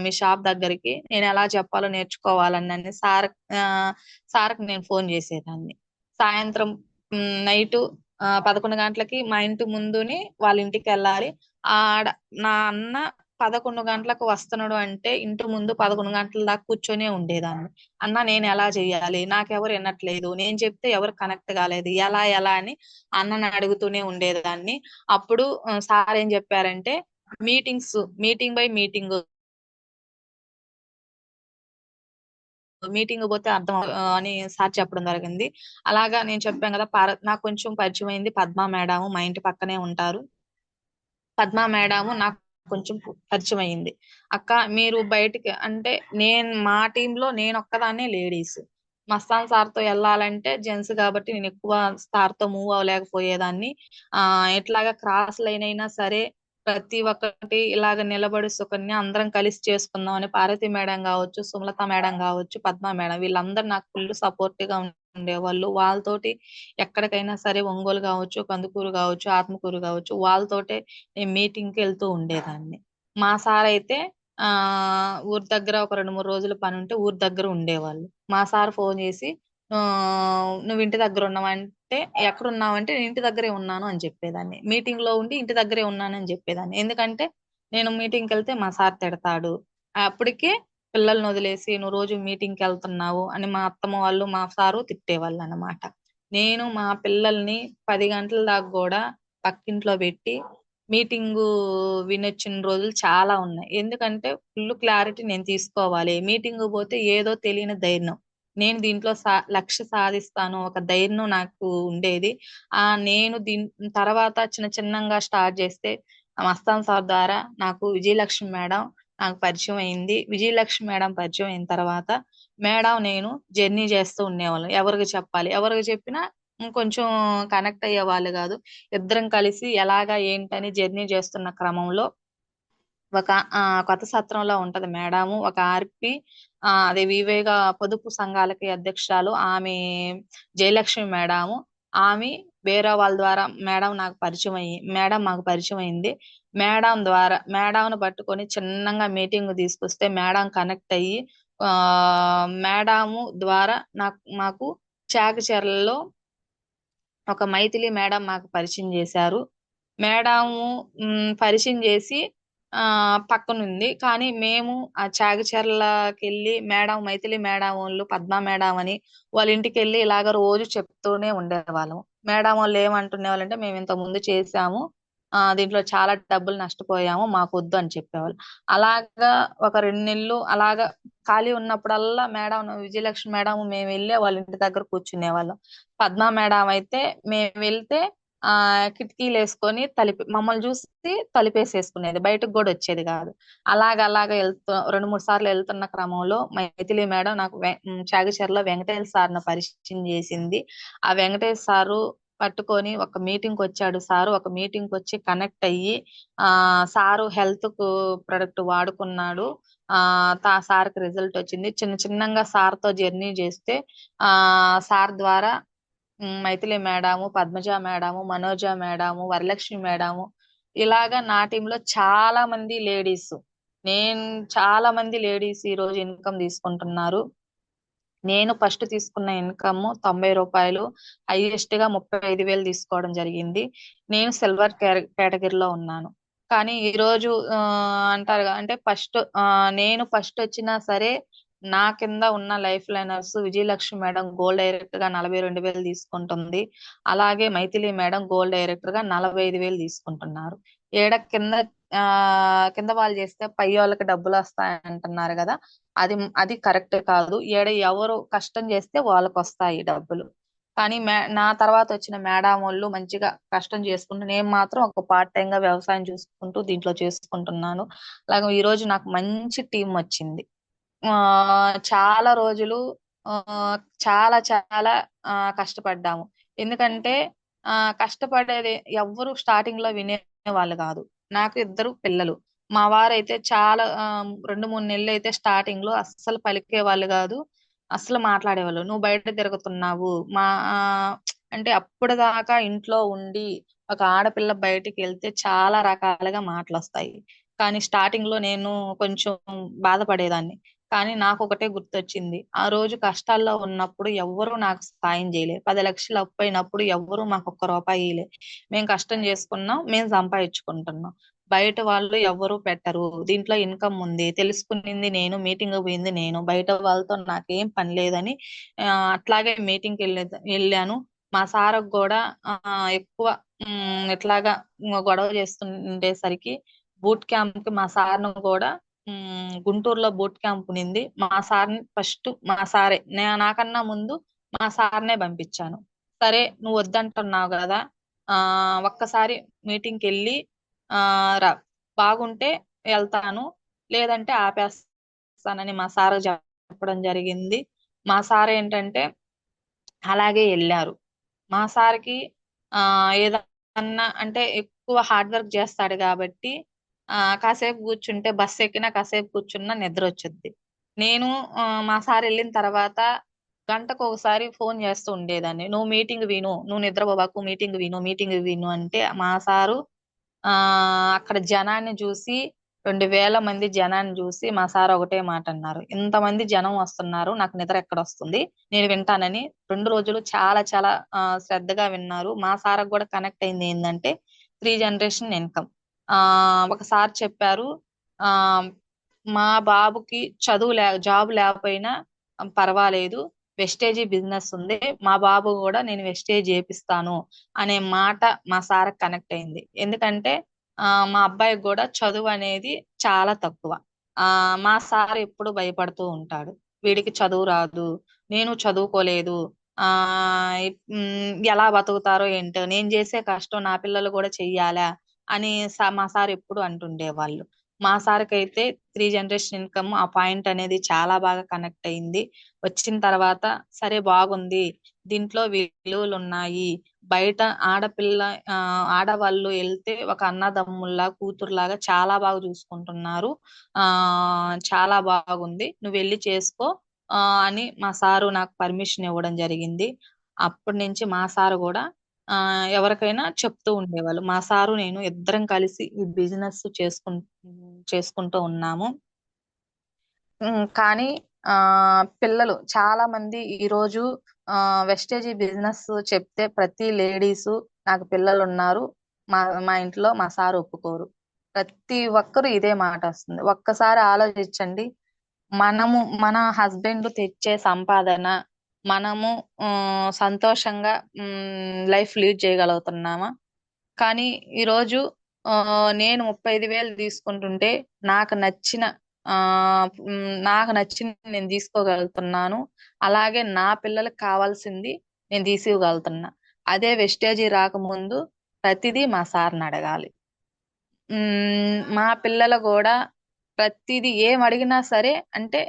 మీ షాప్ దగ్గరికి, నేను ఎలా చెప్పాలో నేర్చుకోవాలని సార్కి నేను ఫోన్ చేసేదాన్ని. సాయంత్రం నైట్ 11 గంటలకి మా ఇంటి ముందుని వాళ్ళ ఇంటికి వెళ్ళాలి. ఆడ నా అన్న 11 గంటలకు వస్తున్నాడు అంటే ఇంటి ముందు 11 గంటల దాకా కూర్చొనే ఉండేదాన్ని. అన్న నేను ఎలా చెయ్యాలి, నాకెవరు వినట్లేదు, నేను చెప్తే ఎవరు కనెక్ట్ కాలేదు, ఎలా ఎలా అని అన్నని అడుగుతూనే ఉండేదాన్ని. అప్పుడు సార్ ఏం చెప్పారంటే మీటింగ్ బై మీటింగ్ పోతే అర్థం అని సార్ చెప్పడం జరిగింది. అలాగా నేను చెప్పాను కదా, నాకు కొంచెం పరిచయం అయింది పద్మా మేడం, మా ఇంటి పక్కనే ఉంటారు. పద్మా మేడం నాకు కొంచెం పరిచయం అయింది. అక్క మీరు బయటికి అంటే మా టీంలో నేను ఒక్కదాన్నే లేడీస్. మస్తాన్ సార్ తో వెళ్ళాలంటే జెంట్స్ కాబట్టి నేను ఎక్కువ సార్ తో మూవ్ అవ్వలేకపోయేదాన్ని. ఎట్లాగా క్రాస్ లైన్ అయినా సరే ప్రతి ఒక్కటి ఇలాగ నిలబడి సుకన్య అందరం కలిసి చేసుకుందాం అని పార్వతి మేడం కావచ్చు, సుమలత మేడం కావచ్చు, పద్మా మేడం వీళ్ళందరూ నాకు ఫుల్ సపోర్టివ్ గా ఉండేవాళ్ళు. వాళ్ళతోటి ఎక్కడికైనా సరే ఒంగోలు కావచ్చు, కందుకూరు కావచ్చు, ఆత్మకూరు కావచ్చు, వాళ్ళతోటే నేను మీటింగ్ కి వెళ్తూ ఉండేదాన్ని. మా సార్ అయితే ఊరి దగ్గర ఒక 2, 3 రోజులు పని ఉంటే ఊరి దగ్గర ఉండేవాళ్ళు. మా సార్ ఫోన్ చేసి నువ్వు ఇంటి దగ్గర ఉన్నావంటే ఎక్కడ ఉన్నావంటే నేను ఇంటి దగ్గరే ఉన్నాను అని చెప్పేదాన్ని. మీటింగ్ లో ఉండి ఇంటి దగ్గరే ఉన్నాను అని చెప్పేదాన్ని. ఎందుకంటే నేను మీటింగ్ కి వెళ్తే మా సార్ తిడతాడు. అప్పటికే పిల్లల్ని వదిలేసి నువ్వు రోజు మీటింగ్ కి వెళ్తున్నావు అని మా అత్తమ్మ వాళ్ళు మా సారు తిట్టేవాళ్ళు అన్నమాట. నేను మా పిల్లల్ని 10 గంటల దాకా కూడా పక్కింట్లో పెట్టి మీటింగు వినొచ్చిన రోజులు చాలా ఉన్నాయి. ఎందుకంటే ఫుల్ క్లారిటీ నేను తీసుకోవాలి. మీటింగ్ పోతే ఏదో తెలియని ధైర్యం. నేను దీంట్లో లక్ష్య సాధిస్తాను ఒక ధైర్యం నాకు ఉండేది. నేను తర్వాత చిన్న చిన్నంగా స్టార్ట్ చేస్తే మస్తాన్ సార్ ద్వారా నాకు విజయలక్ష్మి మేడం నాకు పరిచయం అయింది. విజయలక్ష్మి మేడం పరిచయం అయిన తర్వాత మేడం నేను జర్నీ చేస్తూ ఉండేవాళ్ళం. ఎవరికి చెప్పాలి, ఎవరికి చెప్పినా కొంచెం కనెక్ట్ అయ్యే వాళ్ళు కాదు. ఇద్దరం కలిసి ఎలాగా ఏంటని జర్నీ చేస్తున్న క్రమంలో ఒక కొత్త సత్రంలో ఉంటది మేడము, ఒక ఆర్పి అదే వివేక పొదుపు సంఘాలకి అధ్యక్షురాలు ఆమె జయలక్ష్మి మేడము. ఆమె వేరే వాళ్ళ ద్వారా మేడం మాకు పరిచయం అయింది. మేడం ద్వారా మేడంను పట్టుకొని చిన్నగా మీటింగ్ తీసుకొస్తే మేడం కనెక్ట్ అయ్యి మేడము ద్వారా మాకు చాకచర్లలో ఒక మైథిలి మేడం మాకు పరిచయం చేశారు. మేడము పరిచయం చేసి పక్కనుంది. కానీ మేము ఆ చాగచర్లకి వెళ్ళి మైథిలి మేడం వాళ్ళు పద్మా మేడం అని వాళ్ళ ఇంటికి వెళ్ళి ఇలాగ రోజు చెప్తూనే ఉండేవాళ్ళము. మేడం వాళ్ళు ఏమంటునే వాళ్ళంటే మేము ఇంత ముందు చేసాము, దీంట్లో చాలా డబ్బులు నష్టపోయాము, మాకు వద్దు అని చెప్పేవాళ్ళు. అలాగా ఒక 2 నెలలు అలాగా ఖాళీ ఉన్నప్పుడల్లా విజయలక్ష్మి మేడం మేము వెళ్ళి వాళ్ళ ఇంటి దగ్గర కూర్చునే వాళ్ళం. పద్మా మేడం అయితే మేము వెళ్తే కిటికీలు వేసుకొని మమ్మల్ని చూసి తలిపేసేసుకునేది, బయటకు కూడా వచ్చేది కాదు. అలాగ 2-3 సార్లు వెళ్తున్న క్రమంలో మైథిలి మేడం నాకు చాగచర్ల వెంకటేశ్వర సార్ను పరిచయం చేసింది. ఆ వెంకటేశ్వర సారు పట్టుకొని ఒక మీటింగ్ వచ్చాడు. సారు ఒక మీటింగ్ వచ్చి కనెక్ట్ అయ్యి సారు హెల్త్ ప్రొడక్ట్ వాడుకున్నాడు. సార్కి రిజల్ట్ వచ్చింది. చిన్నగా సార్తో జర్నీ చేస్తే సార్ ద్వారా Maithili madam, Padmaja madam, Manoja madam, Varalakshmi madam ఇలాగా నా టీంలో చాలా మంది లేడీస్ ఈ రోజు ఇన్కమ్ తీసుకుంటున్నారు. నేను ఫస్ట్ తీసుకున్న ఇన్కమ్ 90 రూపాయలు, హైయెస్ట్ గా 35,000 తీసుకోవడం జరిగింది. నేను సిల్వర్ కేటగిరీలో ఉన్నాను. కానీ ఈ రోజు అంటారు అంటే నేను ఫస్ట్ వచ్చినా సరే నా కింద ఉన్న life liners Vijayalakshmi madam gold director గా 42,000 తీసుకుంటుంది. అలాగే మైథిలి మేడం గోల్డ్ డైరెక్టర్ గా 45,000 తీసుకుంటున్నారు. కింద వాళ్ళు చేస్తే పై వాళ్ళకి డబ్బులు వస్తాయి అంటున్నారు కదా, అది కరెక్ట్ కాదు. ఎవరు కష్టం చేస్తే వాళ్ళకి వస్తాయి డబ్బులు. కానీ నా తర్వాత వచ్చిన మేడం వాళ్ళు మంచిగా కష్టం చేసుకుంటూ, నేను మాత్రం ఒక పార్ట్ టైం గా వ్యవసాయం చూసుకుంటూ దీంట్లో చేసుకుంటున్నాను. అలాగే ఈ రోజు నాకు మంచి టీం వచ్చింది. చాలా రోజులు చాలా చాలా కష్టపడ్డాము. ఎందుకంటే కష్టపడేది ఎవ్వరు స్టార్టింగ్ లో వినే వాళ్ళు కాదు. నాకు 2 పిల్లలు. మా వారైతే చాలా 2-3 నెలలు అయితే స్టార్టింగ్ లో అస్సలు పలికే వాళ్ళు కాదు, అస్సలు మాట్లాడేవాళ్ళు. నువ్వు బయట తిరుగుతున్నావు అంటే అప్పటిదాకా ఇంట్లో ఉండి ఒక ఆడపిల్ల బయటికి వెళ్తే చాలా రకాలుగా మాటలు వస్తాయి. కానీ స్టార్టింగ్ లో నేను కొంచెం బాధపడేదాన్ని. కానీ నాకు ఒకటే గుర్తొచ్చింది, ఆ రోజు కష్టాల్లో ఉన్నప్పుడు ఎవ్వరూ నాకు సాయం చేయలేదు. 10 లక్షలు అప్పు అయినప్పుడు ఎవ్వరూ మాకు 1 రూపాయి ఇయ్యలే. మేము కష్టం చేసుకున్నాం, మేము సంపాదించుకుంటున్నాం. బయట వాళ్ళు ఎవ్వరూ పెట్టరు. దీంట్లో ఇన్కమ్ ఉంది, తెలుసుకునింది నేను, మీటింగ్ పోయింది నేను, బయట వాళ్ళతో నాకేం పని లేదని అట్లాగే మీటింగ్ వెళ్ళాను. మా సార్ కూడా ఎక్కువ ఇట్లాగా గొడవ చేస్తుండేసరికి బూట్ క్యాంప్ కి మా సార్ను కూడా గుంటూరులో బూట్ క్యాంప్ ఉన్నింది. మా సారే నాకన్నా ముందు మా సార్నే పంపించాను. సరే నువ్వు వద్దంటున్నావు కదా, ఒక్కసారి మీటింగ్కి వెళ్ళి రా, బాగుంటే వెళ్తాను, లేదంటే ఆపేస్తానని మా సార్ చెప్పడం జరిగింది. మా సార్ ఏంటంటే అలాగే వెళ్ళారు. మా సార్కి ఏదన్నా అంటే ఎక్కువ హార్డ్ వర్క్ చేస్తాడు కాబట్టి కాసేపు కూర్చుంటే, బస్సు ఎక్కినా కాసేపు కూర్చున్నా నిద్ర వచ్చుద్ది. నేను మా సార్ వెళ్ళిన తర్వాత గంటకు ఒకసారి ఫోన్ చేస్తూ ఉండేదాన్ని, నువ్వు మీటింగ్ విను, నువ్వు నిద్రపోబాకు, మీటింగ్ విను అంటే మా సారు అక్కడ జనాన్ని చూసి 2,000 మంది జనాన్ని చూసి మా సార్ ఒకటే మాట అన్నారు, ఇంతమంది జనం వస్తున్నారు, నాకు నిద్ర ఎక్కడ వస్తుంది, నేను వింటానని. 2 రోజులు చాలా చాలా శ్రద్ధగా విన్నారు. మా సార్ కూడా కనెక్ట్ అయింది ఏంటంటే 3 జనరేషన్ ఇన్కమ్. ఒకసారి చెప్పారు, మా బాబుకి జాబ్ లేకపోయినా పర్వాలేదు, వెస్టేజీ బిజినెస్ ఉంది, మా బాబు కూడా నేను వెస్టేజ్ చేపిస్తాను అనే మాట మా సార్ కనెక్ట్ అయింది. ఎందుకంటే మా అబ్బాయికి కూడా చదువు అనేది చాలా తక్కువ. మా సార్ ఎప్పుడు భయపడుతూ ఉంటాడు, వీడికి చదువు రాదు, నేను చదువుకోలేదు, ఎలా బతుకుతారో ఏంటో, నేను చేసే కష్టం నా పిల్లలు కూడా చెయ్యాలా అని మా సార్ ఎప్పుడు అంటుండేవాళ్ళు. మా సార్కి అయితే 3 జనరేషన్ ఇన్కమ్ ఆ పాయింట్ అనేది చాలా బాగా కనెక్ట్ అయింది. వచ్చిన తర్వాత సరే బాగుంది, దీంట్లో విలువలు ఉన్నాయి, బయట ఆడవాళ్ళు వెళ్తే ఒక అన్నదమ్ముల్లా కూతురులాగా చాలా బాగా చూసుకుంటున్నారు, చాలా బాగుంది, నువ్వు వెళ్ళి చేసుకో అని మా సారు నాకు పర్మిషన్ ఇవ్వడం జరిగింది. అప్పటి నుంచి మా సారు కూడా ఎవరికైనా చెప్తూ ఉండేవాళ్ళు. మా సారు నేను ఇద్దరం కలిసి ఈ బిజినెస్ చేసుకుంటూ ఉన్నాము. కానీ పిల్లలు చాలా మంది ఈ రోజు వెస్టేజీ బిజినెస్ చెప్తే ప్రతి లేడీస్ నాకు పిల్లలు ఉన్నారు, మా ఇంట్లో మా సార్ ఒప్పుకోరు, ప్రతి ఒక్కరు ఇదే మాట వస్తుంది. ఒక్కసారి ఆలోచించండి, మన హస్బెండ్ తెచ్చే సంపాదన మనము సంతోషంగా లైఫ్ లీడ్ చేయగలుగుతున్నామా? కానీ ఈరోజు నేను 35,000 తీసుకుంటుంటే నాకు నచ్చిన నేను తీసుకోగలుగుతున్నాను, అలాగే నా పిల్లలకు కావాల్సింది నేను తీసుకోగలుగుతున్నా. అదే వెస్టేజీ రాకముందు ప్రతిదీ మా సార్ని అడగాలి. మా పిల్లలు కూడా ప్రతిదీ ఏం అడిగినా సరే అంటే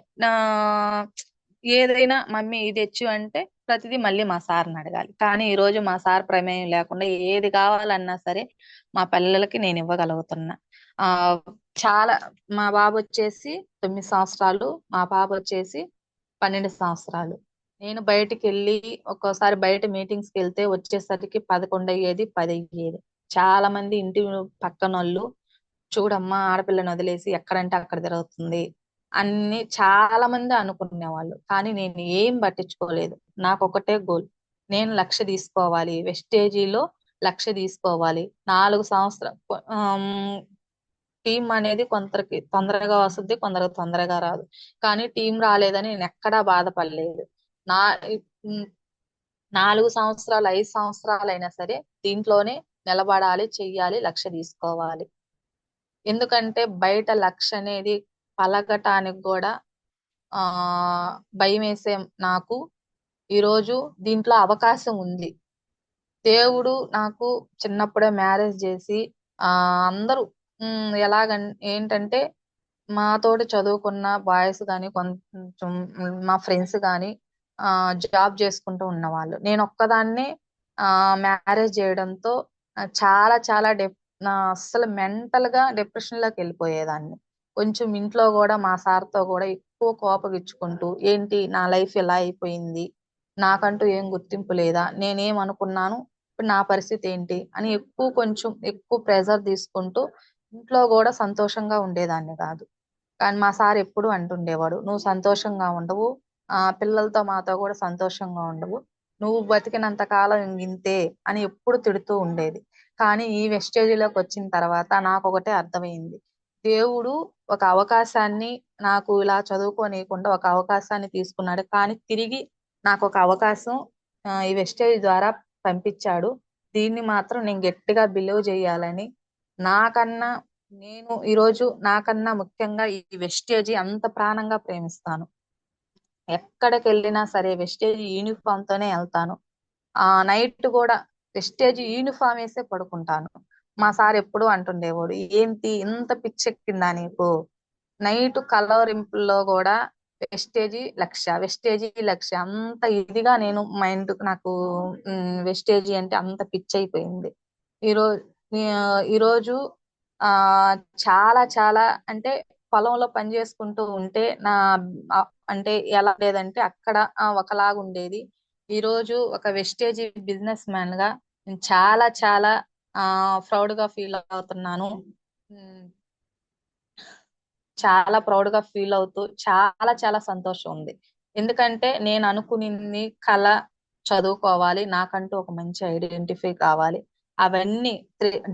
ఏదైనా మమ్మీ ఇది తెచ్చు అంటే ప్రతిదీ మళ్ళీ మా సార్ని అడగాలి. కానీ ఈ రోజు మా సార్ ప్రమేయం లేకుండా ఏది కావాలన్నా సరే మా పిల్లలకి నేను ఇవ్వగలుగుతున్నా. చాలా మా బాబు వచ్చేసి 9 సంవత్సరాలు, మా పాప వచ్చేసి 12 సంవత్సరాలు. నేను బయటికి వెళ్ళి ఒక్కోసారి బయట మీటింగ్స్ కి వెళ్తే వచ్చేసరికి 11 అయ్యేది, 10 అయ్యేది. చాలా మంది ఇంటి పక్కనోళ్ళు చూడమ్మా ఆడపిల్లని వదిలేసి ఎక్కడంటే అక్కడ తిరుగుతుంది అన్ని చాలా మంది అనుకునేవాళ్ళు. కానీ నేను ఏం పట్టించుకోలేదు. నాకు ఒకటే గోల్, నేను 1,00,000 తీసుకోవాలి, వెస్టేజీలో 1,00,000 తీసుకోవాలి. 4 సంవత్సరాలు టీం అనేది కొందరికి తొందరగా వస్తుంది, కొందరికి తొందరగా రాదు. కానీ టీం రాలేదని నేను ఎక్కడా బాధపడలేదు. 4 సంవత్సరాలు 5 సంవత్సరాలు అయినా సరే దీంట్లోనే నిలబడాలి, చెయ్యాలి, 1,00,000 తీసుకోవాలి. ఎందుకంటే బయట 1,00,000 అనేది పలకటానికి కూడా భయం వేసే నాకు ఈరోజు దీంట్లో అవకాశం ఉంది. దేవుడు నాకు చిన్నప్పుడే మ్యారేజ్ చేసి అందరూ ఏంటంటే మాతోటి చదువుకున్న బాయ్స్ కానీ కొంచెం మా ఫ్రెండ్స్ కానీ జాబ్ చేసుకుంటూ ఉన్నవాళ్ళు. నేను ఒక్కదాన్నే మ్యారేజ్ చేయడంతో చాలా చాలా అస్సలు మెంటల్ గా డిప్రెషన్ లోకి వెళ్ళిపోయేదాన్ని. కొంచెం ఇంట్లో కూడా మా సార్తో కూడా ఎక్కువ కోపగించుకుంటూ, ఏంటి నా లైఫ్ ఎలా అయిపోయింది, నాకంటూ ఏం గుర్తింపు లేదా, నేనేమనుకున్నాను, ఇప్పుడు నా పరిస్థితి ఏంటి అని కొంచెం ఎక్కువ ప్రెజర్ తీసుకుంటూ ఇంట్లో కూడా సంతోషంగా ఉండేదాన్ని కాదు. కానీ మా సార్ ఎప్పుడు అంటుండేవాడు, నువ్వు సంతోషంగా ఉండవు, పిల్లలతో మాతో కూడా సంతోషంగా ఉండవు, నువ్వు బతికినంత కాలం ఇంతే అని ఎప్పుడు తిడుతూ ఉండేది. కానీ ఈ వెస్టేజీలోకి వచ్చిన తర్వాత నాకు ఒకటే అర్థమైంది, దేవుడు ఒక అవకాశాన్ని నాకు ఇలా చదువుకోనీయకుండా ఒక అవకాశాన్ని తీసుకున్నాడు. కానీ తిరిగి నాకు ఒక అవకాశం ఈ వెస్టేజ్ ద్వారా పంపించాడు. దీన్ని మాత్రం నేను గట్టిగా బిలీవ్ చేయాలని, నాకన్నా ముఖ్యంగా ఈ వెస్టేజీ అంత ప్రాణంగా ప్రేమిస్తాను. ఎక్కడికి వెళ్ళినా సరే వెస్టేజీ యూనిఫామ్ తోనే వెళ్తాను. నైట్ కూడా వెస్టేజీ యూనిఫామ్ వేసే పడుకుంటాను. మా సార్ ఎప్పుడు అంటుండేవాడు, ఏంటి ఇంత పిచ్చెక్కిందా నీకు, నైట్ కలవరింపుల్లో కూడా వెస్టేజీ 1,00,000 అంత ఇదిగా నేను నాకు వెస్టేజీ అంటే అంత పిచ్చైపోయింది. ఈరోజు చాలా చాలా అంటే పొలంలో పని చేసుకుంటూ ఉంటే అంటే ఎలా లేదంటే అక్కడ ఒకలాగా ఉండేది. ఈరోజు ఒక వెస్టేజీ బిజినెస్ మ్యాన్ గా నేను చాలా చాలా ప్రౌడ్ గా ఫీల్ అవుతున్నాను. చాలా ప్రౌడ్ గా ఫీల్ అవుతూ చాలా చాలా సంతోషం ఉంది. ఎందుకంటే నేను అనుకునింది కళ, చదువుకోవాలి, నాకంటూ ఒక మంచి ఐడెంటిఫై కావాలి, అవన్నీ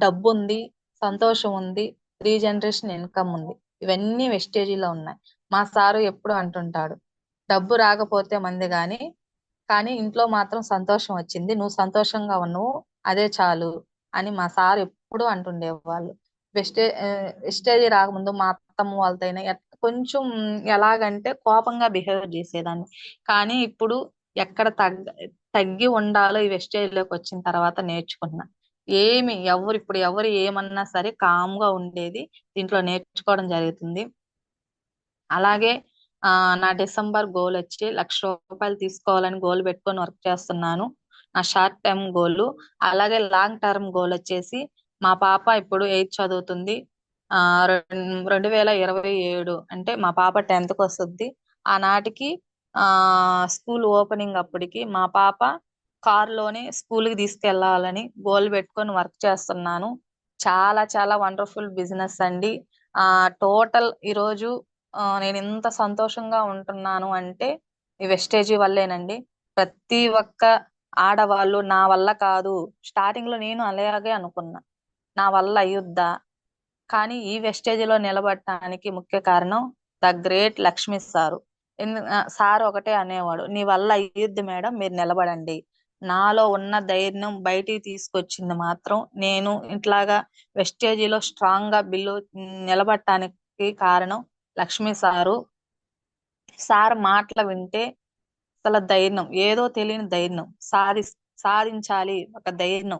డబ్బు ఉంది, సంతోషం ఉంది, 3 జనరేషన్ ఇన్కమ్ ఉంది, ఇవన్నీ వెస్టేజీలో ఉన్నాయి. మా సారు ఎప్పుడు అంటుంటాడు, డబ్బు రాకపోతే మంది గాని కానీ ఇంట్లో మాత్రం సంతోషం వచ్చింది. నువ్వు సంతోషంగా ఉన్నావు, అదే చాలు అని మా సార్ ఎప్పుడు అంటుండేవాళ్ళు. వెస్టేజ్ రాకముందు మా అత్తమ్మ వాళ్ళతో అయినా కొంచెం ఎలాగంటే కోపంగా బిహేవ్ చేసేదాన్ని. కానీ ఇప్పుడు ఎక్కడ తగ్గి ఉండాలో ఈ వెస్టేజ్ లోకి వచ్చిన తర్వాత నేర్చుకున్నా. ఇప్పుడు ఎవరు ఏమన్నా సరే కామ్ గా ఉండేది దీంట్లో నేర్చుకోవడం జరుగుతుంది. అలాగే నా డిసెంబర్ గోల్ వచ్చి 1,00,000 తీసుకోవాలని గోల్ పెట్టుకొని వర్క్ చేస్తున్నాను. నా షార్ట్ టర్మ్ గోల్. అలాగే లాంగ్ టర్మ్ గోల్ వచ్చేసి మా పాప ఇప్పుడు 8th చదువుతుంది. 2027 అంటే మా పాప 10th కి వస్తుంది. ఆనాటికి స్కూల్ ఓపెనింగ్ అప్పటికి మా పాప కారులోనే స్కూల్ కి తీసుకెళ్లాలని గోల్ పెట్టుకొని వర్క్ చేస్తున్నాను. చాలా చాలా వండర్ఫుల్ బిజినెస్ అండి. టోటల్ ఈరోజు నేను ఇంత సంతోషంగా ఉంటున్నాను అంటే ఈ వెస్టేజీ వల్లేనండి. ప్రతి ఒక్క ఆడవాళ్ళు నా వల్ల కాదు, స్టార్టింగ్ లో నేను అలాగే అనుకున్నా, నా వల్ల అయ్యుద్దా, కానీ ఈ వెస్టేజీలో నిలబడటానికి ముఖ్య కారణం the great Lakshmi sir. Sir ఒకటే అనేవాడు, నీ వల్ల అయ్యుద్ది మేడం, మీరు నిలబడండి. నాలో ఉన్న ధైర్యం బయటికి తీసుకొచ్చింది మాత్రం నేను ఇట్లాగా వెస్టేజీలో స్ట్రాంగ్ గా నిలబడటానికి కారణం లక్ష్మి సారు. సార్ మాటలు వింటే అసలు ధైర్యం, ఏదో తెలియని ధైర్యం, సాధించాలి ఒక ధైర్యం.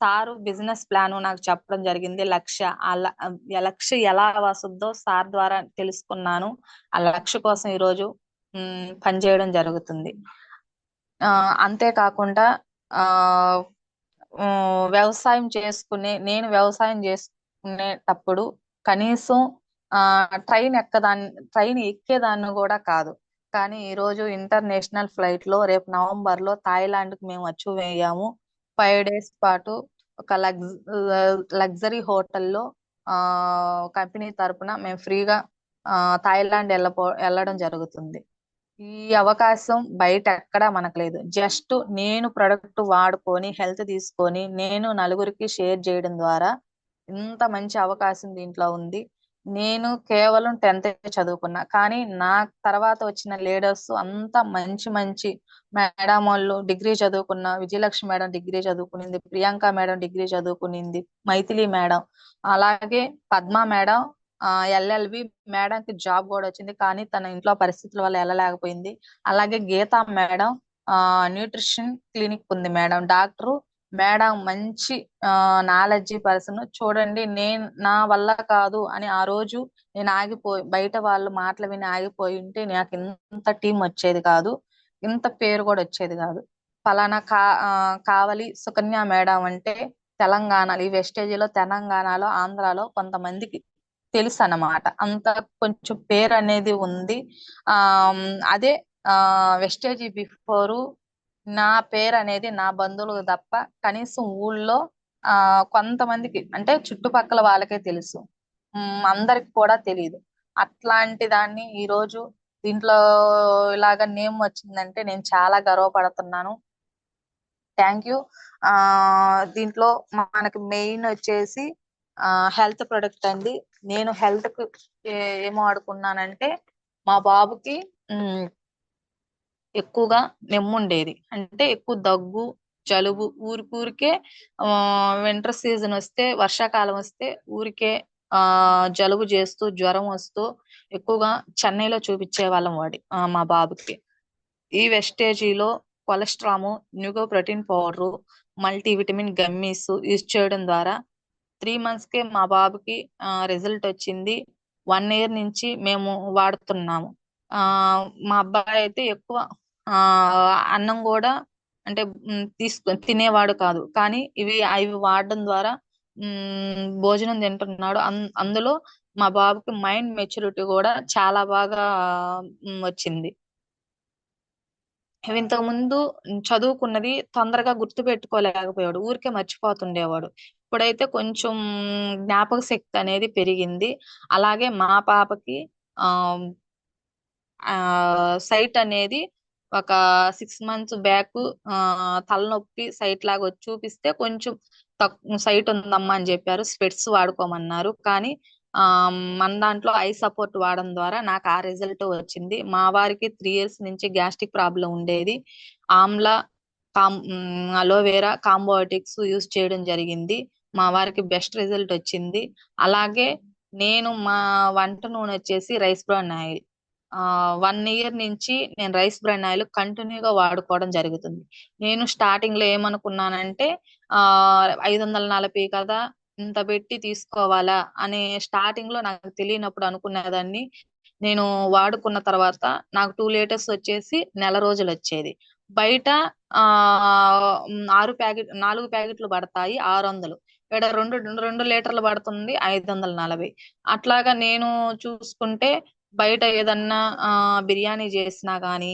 సారు బిజినెస్ ప్లాన్ నాకు చెప్పడం జరిగింది. లక్ష్య ఎలా వస్తుందో సార్ ద్వారా తెలుసుకున్నాను. ఆ లక్ష్య కోసం ఈరోజు పనిచేయడం జరుగుతుంది. అంతేకాకుండా వ్యవసాయం నేను వ్యవసాయం చేసుకునేటప్పుడు కనీసం ట్రైన్ ఎక్కేదాన్ని కూడా కాదు. కానీ ఈ రోజు ఇంటర్నేషనల్ ఫ్లైట్ లో రేపు నవంబర్ లో థాయిలాండ్ కి మేము అచీవ్ అయ్యాము. 5 days పాటు ఒక లగ్జరీ హోటల్లో కంపెనీ తరపున మేము ఫ్రీగా థాయిలాండ్ వెళ్ళడం జరుగుతుంది. ఈ అవకాశం బయట ఎక్కడా మనకు లేదు. జస్ట్ నేను ప్రొడక్ట్ వాడుకొని హెల్త్ తీసుకొని నేను నలుగురికి షేర్ చేయడం ద్వారా ఇంత మంచి అవకాశం దీంట్లో ఉంది. నేను కేవలం 10th చదువుకున్నా, కానీ నా తర్వాత వచ్చిన లీడర్స్ అంతా మంచి మంచి మేడం వాళ్ళు డిగ్రీ చదువుకున్న. విజయలక్ష్మి మేడం డిగ్రీ చదువుకునింది, ప్రియాంక మేడం డిగ్రీ చదువుకునింది, మైథిలి మేడం, అలాగే పద్మ మేడం LLB మేడంకి జాబ్ కూడా వచ్చింది, కానీ తన ఇంట్లో పరిస్థితుల వల్ల వెళ్ళలేకపోయింది. అలాగే గీతా మేడం న్యూట్రిషన్ క్లినిక్ ఉంది మేడం, డాక్టరు మేడం, మంచి నాలెడ్జీ పర్సన్. చూడండి, నా వల్ల కాదు అని ఆ రోజు నేను బయట వాళ్ళు మాటలు విని ఆగిపోయి ఉంటే నాకు ఇంత టీం వచ్చేది కాదు, ఇంత పేరు కూడా వచ్చేది కాదు. ఫలానా కావలి సుకన్య మేడం అంటే తెలంగాణలో, ఈ వెస్టేజీలో తెలంగాణలో ఆంధ్రాలో కొంతమందికి తెలుసు అన్నమాట. అంత కొంచెం పేరు అనేది ఉంది. అదే వెస్టేజీ బిఫోరు నా పేరు అనేది నా బంధువులకు తప్ప కనీసం ఊళ్ళో కొంతమందికి అంటే చుట్టుపక్కల వాళ్ళకే తెలుసు, అందరికి కూడా తెలియదు. అట్లాంటి దాన్ని ఈ రోజు దీంట్లో ఇలాగ నేమ్ వచ్చిందంటే నేను చాలా గర్వపడుతున్నాను. Thank you. దీంట్లో మనకి మెయిన్ వచ్చేసి హెల్త్ ప్రొడక్ట్ అండి. నేను హెల్త్ కు ఏం వాడుకున్నానంటే మా బాబుకి ఎక్కువగా నెమ్ముండేది, అంటే ఎక్కువ దగ్గు జలుబు, ఊరికే వింటర్ సీజన్ వస్తే, వర్షాకాలం వస్తే ఊరికే జలుబు చేస్తూ జ్వరం వస్తూ ఎక్కువగా చెన్నైలో చూపించే వాళ్ళం మా బాబుకి. ఈ వెస్టేజీలో కొలెస్ట్రాము, న్యూగో protein powder, multivitamin gummies use చేయడం ద్వారా 3 months కే మా బాబుకి రిజల్ట్ వచ్చింది. 1 year నుంచి మేము వాడుతున్నాము. మా అబ్బాయి అయితే ఎక్కువ అన్నం కూడా అంటే తినేవాడు కాదు, కానీ ఇవి వాడడం ద్వారా భోజనం తింటున్నాడు. అందులో మా బాబుకి మైండ్ మెచ్యూరిటీ కూడా చాలా బాగా వచ్చింది. ఇంతకు ముందు చదువుకున్నది తొందరగా గుర్తు పెట్టుకోలేకపోయాడు, ఊరికే మర్చిపోతుండేవాడు. ఇప్పుడైతే కొంచెం జ్ఞాపక శక్తి అనేది పెరిగింది. అలాగే మా పాపకి సైట్ అనేది ఒక 6 months బ్యాక్ తలనొప్పి సైట్ లాగా వచ్చి చూపిస్తే కొంచెం సైట్ ఉందమ్మా అని చెప్పారు, స్పెట్స్ వాడుకోమన్నారు. కానీ మన దాంట్లో ఐ సపోర్ట్ వాడడం ద్వారా నాకు ఆ రిజల్ట్ వచ్చింది. మా వారికి 3 years నుంచి గ్యాస్ట్రిక్ ప్రాబ్లం ఉండేది. ఆమ్లా అలోవేరా కాంబోటిక్స్ యూజ్ చేయడం జరిగింది. మా వారికి బెస్ట్ రిజల్ట్ వచ్చింది. అలాగే నేను మా వంట నూనె వచ్చేసి రైస్ బ్రాన్ ఆయిల్. 1 year నుంచి నేను రైస్ బ్రాన్ ఆయిల్ కంటిన్యూగా వాడుకోవడం జరుగుతుంది. నేను స్టార్టింగ్ లో ఏమనుకున్నానంటే 540 కదా, ఇంత పెట్టి తీసుకోవాలా అనే స్టార్టింగ్ లో నాకు తెలియనప్పుడు అనుకునేదాన్ని. నేను వాడుకున్న తర్వాత నాకు 2 liters వచ్చేసి నెల రోజులు వచ్చేది. బయట 4 ప్యాకెట్లు పడతాయి 600, ఇక్కడ 2 లీటర్లు పడుతుంది 540. అట్లాగా నేను చూసుకుంటే బయట ఏదన్నా బిర్యానీ చేసినా గానీ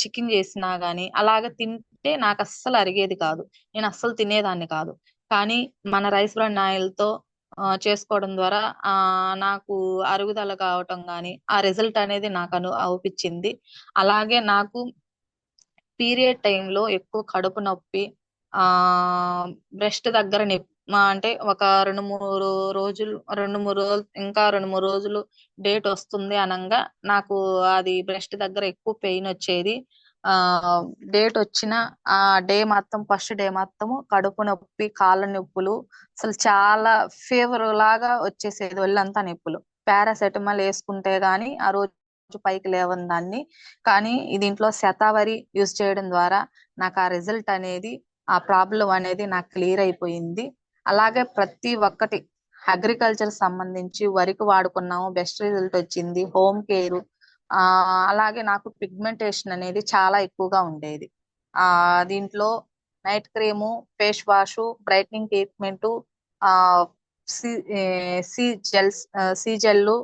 చికెన్ చేసినా గానీ అలాగ తింటే నాకు అస్సలు అరిగేది కాదు. నేను అస్సలు తినేదాన్ని కాదు. కానీ మన రైస్ బ్రాన్ ఆయిల్ తో చేసుకోవడం ద్వారా నాకు అరుగుదల కావటం గానీ ఆ రిజల్ట్ అనేది నాకు అవుపించింది. అలాగే నాకు పీరియడ్ టైంలో ఎక్కువ కడుపు నొప్పి, బ్రెస్ట్ దగ్గర అంటే ఒక 2-3 రోజులు ఇంకా 2-3 రోజులు డేట్ వస్తుంది అనంగా నాకు అది బ్రెస్ట్ దగ్గర ఎక్కువ పెయిన్ వచ్చేది. డేట్ వచ్చిన ఆ డే మొత్తం, ఫస్ట్ డే మొత్తము కడుపు నొప్పి, కాళ్ళ నొప్పులు, అసలు చాలా ఫీవర్ లాగా వచ్చేసేది, ఒళ్ళంతా నొప్పులు. పారాసెటమాల్ వేసుకుంటే గానీ ఆ రోజు పైకి లేవని దాన్ని. కానీ దీంట్లో శతావరి యూజ్ చేయడం ద్వారా నాకు ఆ రిజల్ట్ అనేది, ఆ ప్రాబ్లం అనేది నాకు క్లియర్ అయిపోయింది. అలాగే ప్రతి ఒక్కటి అగ్రికల్చర్ సంబంధించి వరికి వాడుకున్నాము, బెస్ట్ రిజల్ట్ వచ్చింది. హోమ్ కేర్, అలాగే నాకు పిగ్మెంటేషన్ అనేది చాలా ఎక్కువగా ఉండేది. దీంట్లో night cream, face wash, brightening treatment, C gel